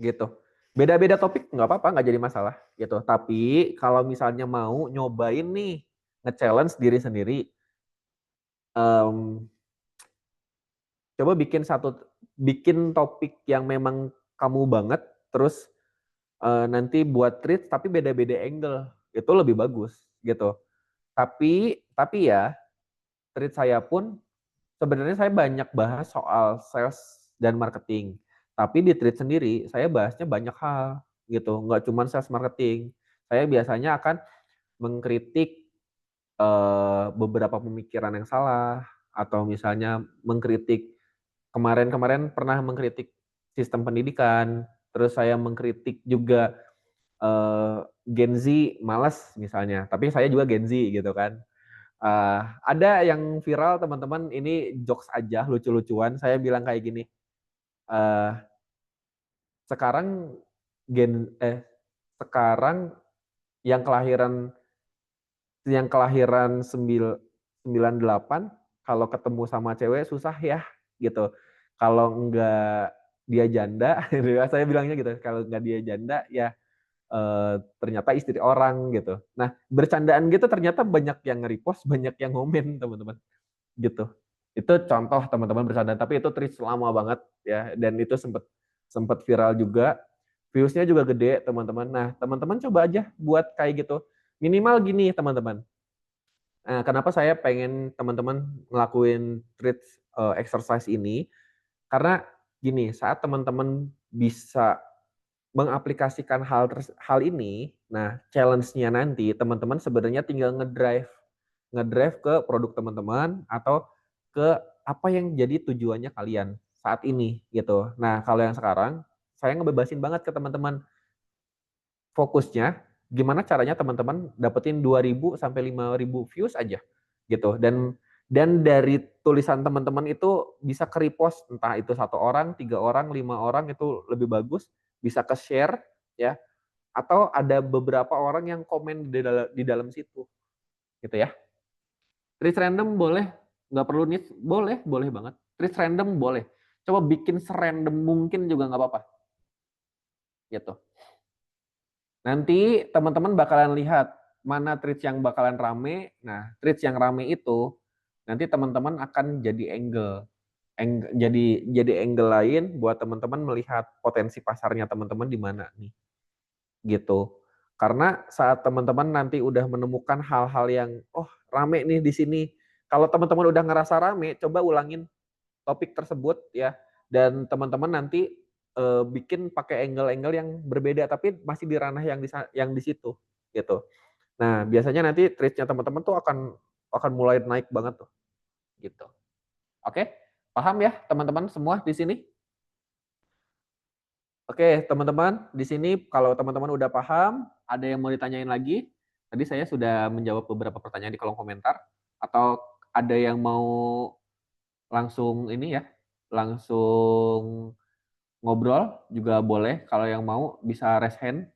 Gitu. Beda-beda topik nggak apa-apa, nggak jadi masalah. Gitu. Tapi kalau misalnya mau nyobain nih, nge-challenge diri sendiri, um, coba bikin topik yang memang kamu banget, terus nanti buat treat tapi beda-beda angle, itu lebih bagus gitu. Tapi ya, treat saya pun sebenarnya saya banyak bahas soal sales dan marketing. Tapi di treat sendiri saya bahasnya banyak hal gitu, nggak cuma sales marketing. Saya biasanya akan mengkritik beberapa pemikiran yang salah, atau misalnya mengkritik, kemarin pernah mengkritik sistem pendidikan, terus saya mengkritik juga Gen Z malas misalnya, tapi saya juga Gen Z gitu kan. Ada yang viral teman-teman, ini jokes aja, lucu-lucuan. Saya bilang kayak gini, uh, sekarang sekarang yang kelahiran 98 kalau ketemu sama cewek susah ya gitu. Kalau enggak dia janda, saya bilangnya gitu. Kalau enggak dia janda ya ternyata istri orang gitu. Nah, bercandaan gitu ternyata banyak yang nge-repost, banyak yang ngomen teman-teman gitu. Itu contoh teman-teman bercandaan, tapi itu tweet lama banget ya, dan itu sempat viral juga. Views-nya juga gede teman-teman. Nah, teman-teman coba aja buat kayak gitu. Minimal gini teman-teman. Nah, kenapa saya pengen teman-teman ngelakuin treats exercise ini? Karena gini, saat teman-teman bisa mengaplikasikan hal ini, nah challenge-nya nanti teman-teman sebenarnya tinggal ngedrive ke produk teman-teman atau ke apa yang jadi tujuannya kalian saat ini gitu. Nah, kalau yang sekarang saya ngebebasin banget ke teman-teman, fokusnya gimana caranya teman-teman dapetin 2.000 sampai 5.000 views aja gitu. Dan dari tulisan teman-teman itu bisa ke repost, entah itu 1 orang, 3 orang, 5 orang, itu lebih bagus, bisa ke share ya, atau ada beberapa orang yang komen di dalam situ gitu ya. Tweet random boleh, nggak perlu niche, boleh banget. Tweet random boleh. Coba bikin serandom mungkin juga nggak apa-apa. Gitu. Nanti teman-teman bakalan lihat mana tweets yang bakalan rame. Nah, tweets yang rame itu nanti teman-teman akan jadi angle. Jadi angle lain buat teman-teman melihat potensi pasarnya teman-teman di mana nih. Gitu. Karena saat teman-teman nanti udah menemukan hal-hal yang rame nih di sini. Kalau teman-teman udah ngerasa rame, coba ulangin topik tersebut ya, dan teman-teman nanti bikin pakai angle-angle yang berbeda tapi masih di ranah yang di situ gitu. Nah, biasanya nanti reach-nya teman-teman tuh akan mulai naik banget tuh gitu. Oke? Paham ya teman-teman semua di sini? Oke, teman-teman, di sini kalau teman-teman udah paham, ada yang mau ditanyain lagi? Tadi saya sudah menjawab beberapa pertanyaan di kolom komentar, atau ada yang mau langsung ini ya, langsung ngobrol juga boleh. Kalau yang mau bisa raise hand.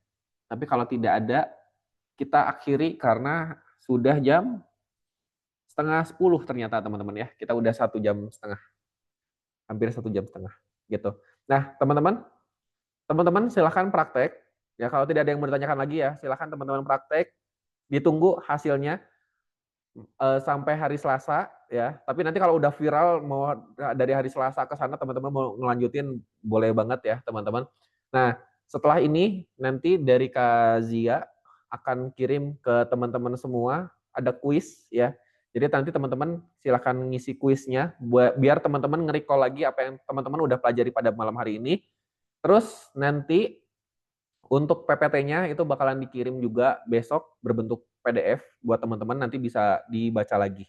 Tapi kalau tidak ada, kita akhiri karena sudah jam setengah 10 ternyata teman-teman ya. Kita udah 1,5 jam, hampir 1,5 jam gitu. Nah, teman-teman silahkan praktek. Ya, kalau tidak ada yang mau ditanyakan lagi ya, silahkan teman-teman praktek. Ditunggu hasilnya sampai hari Selasa ya. Tapi nanti kalau udah viral mau dari hari Selasa ke sana teman-teman mau ngelanjutin boleh banget ya teman-teman. Nah, setelah ini nanti dari Kak Zia akan kirim ke teman-teman semua ada kuis ya. Jadi nanti teman-teman silakan ngisi kuisnya biar teman-teman nge-recall lagi apa yang teman-teman udah pelajari pada malam hari ini. Terus nanti untuk PPT-nya itu bakalan dikirim juga besok berbentuk PDF buat teman-teman nanti bisa dibaca lagi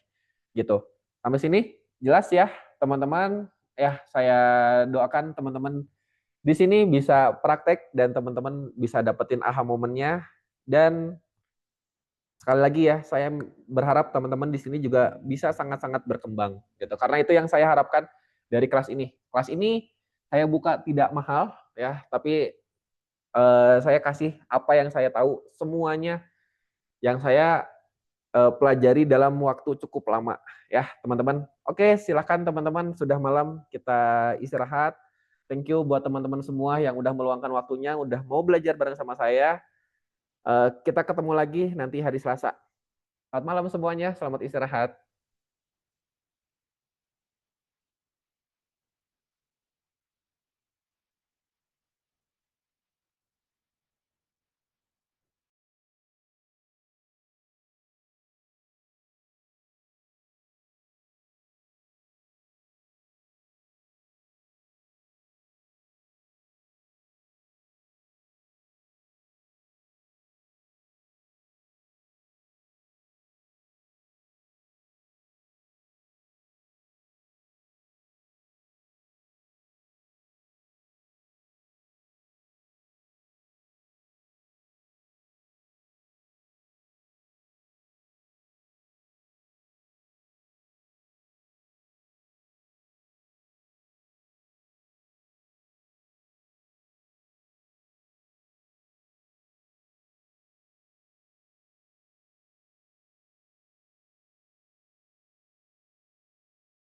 gitu. Sampai sini jelas ya teman-teman. Ya, saya doakan teman-teman di sini bisa praktek dan teman-teman bisa dapetin aha momennya. Dan sekali lagi ya, saya berharap teman-teman di sini juga bisa sangat-sangat berkembang gitu. Karena itu yang saya harapkan dari kelas ini. Kelas ini saya buka tidak mahal ya, tapi saya kasih apa yang saya tahu, semuanya yang saya pelajari dalam waktu cukup lama ya teman-teman. Oke, silakan teman-teman, sudah malam kita istirahat. Thank you buat teman-teman semua yang udah meluangkan waktunya, udah mau belajar bareng sama saya. Kita ketemu lagi nanti hari Selasa. Selamat malam semuanya, selamat istirahat.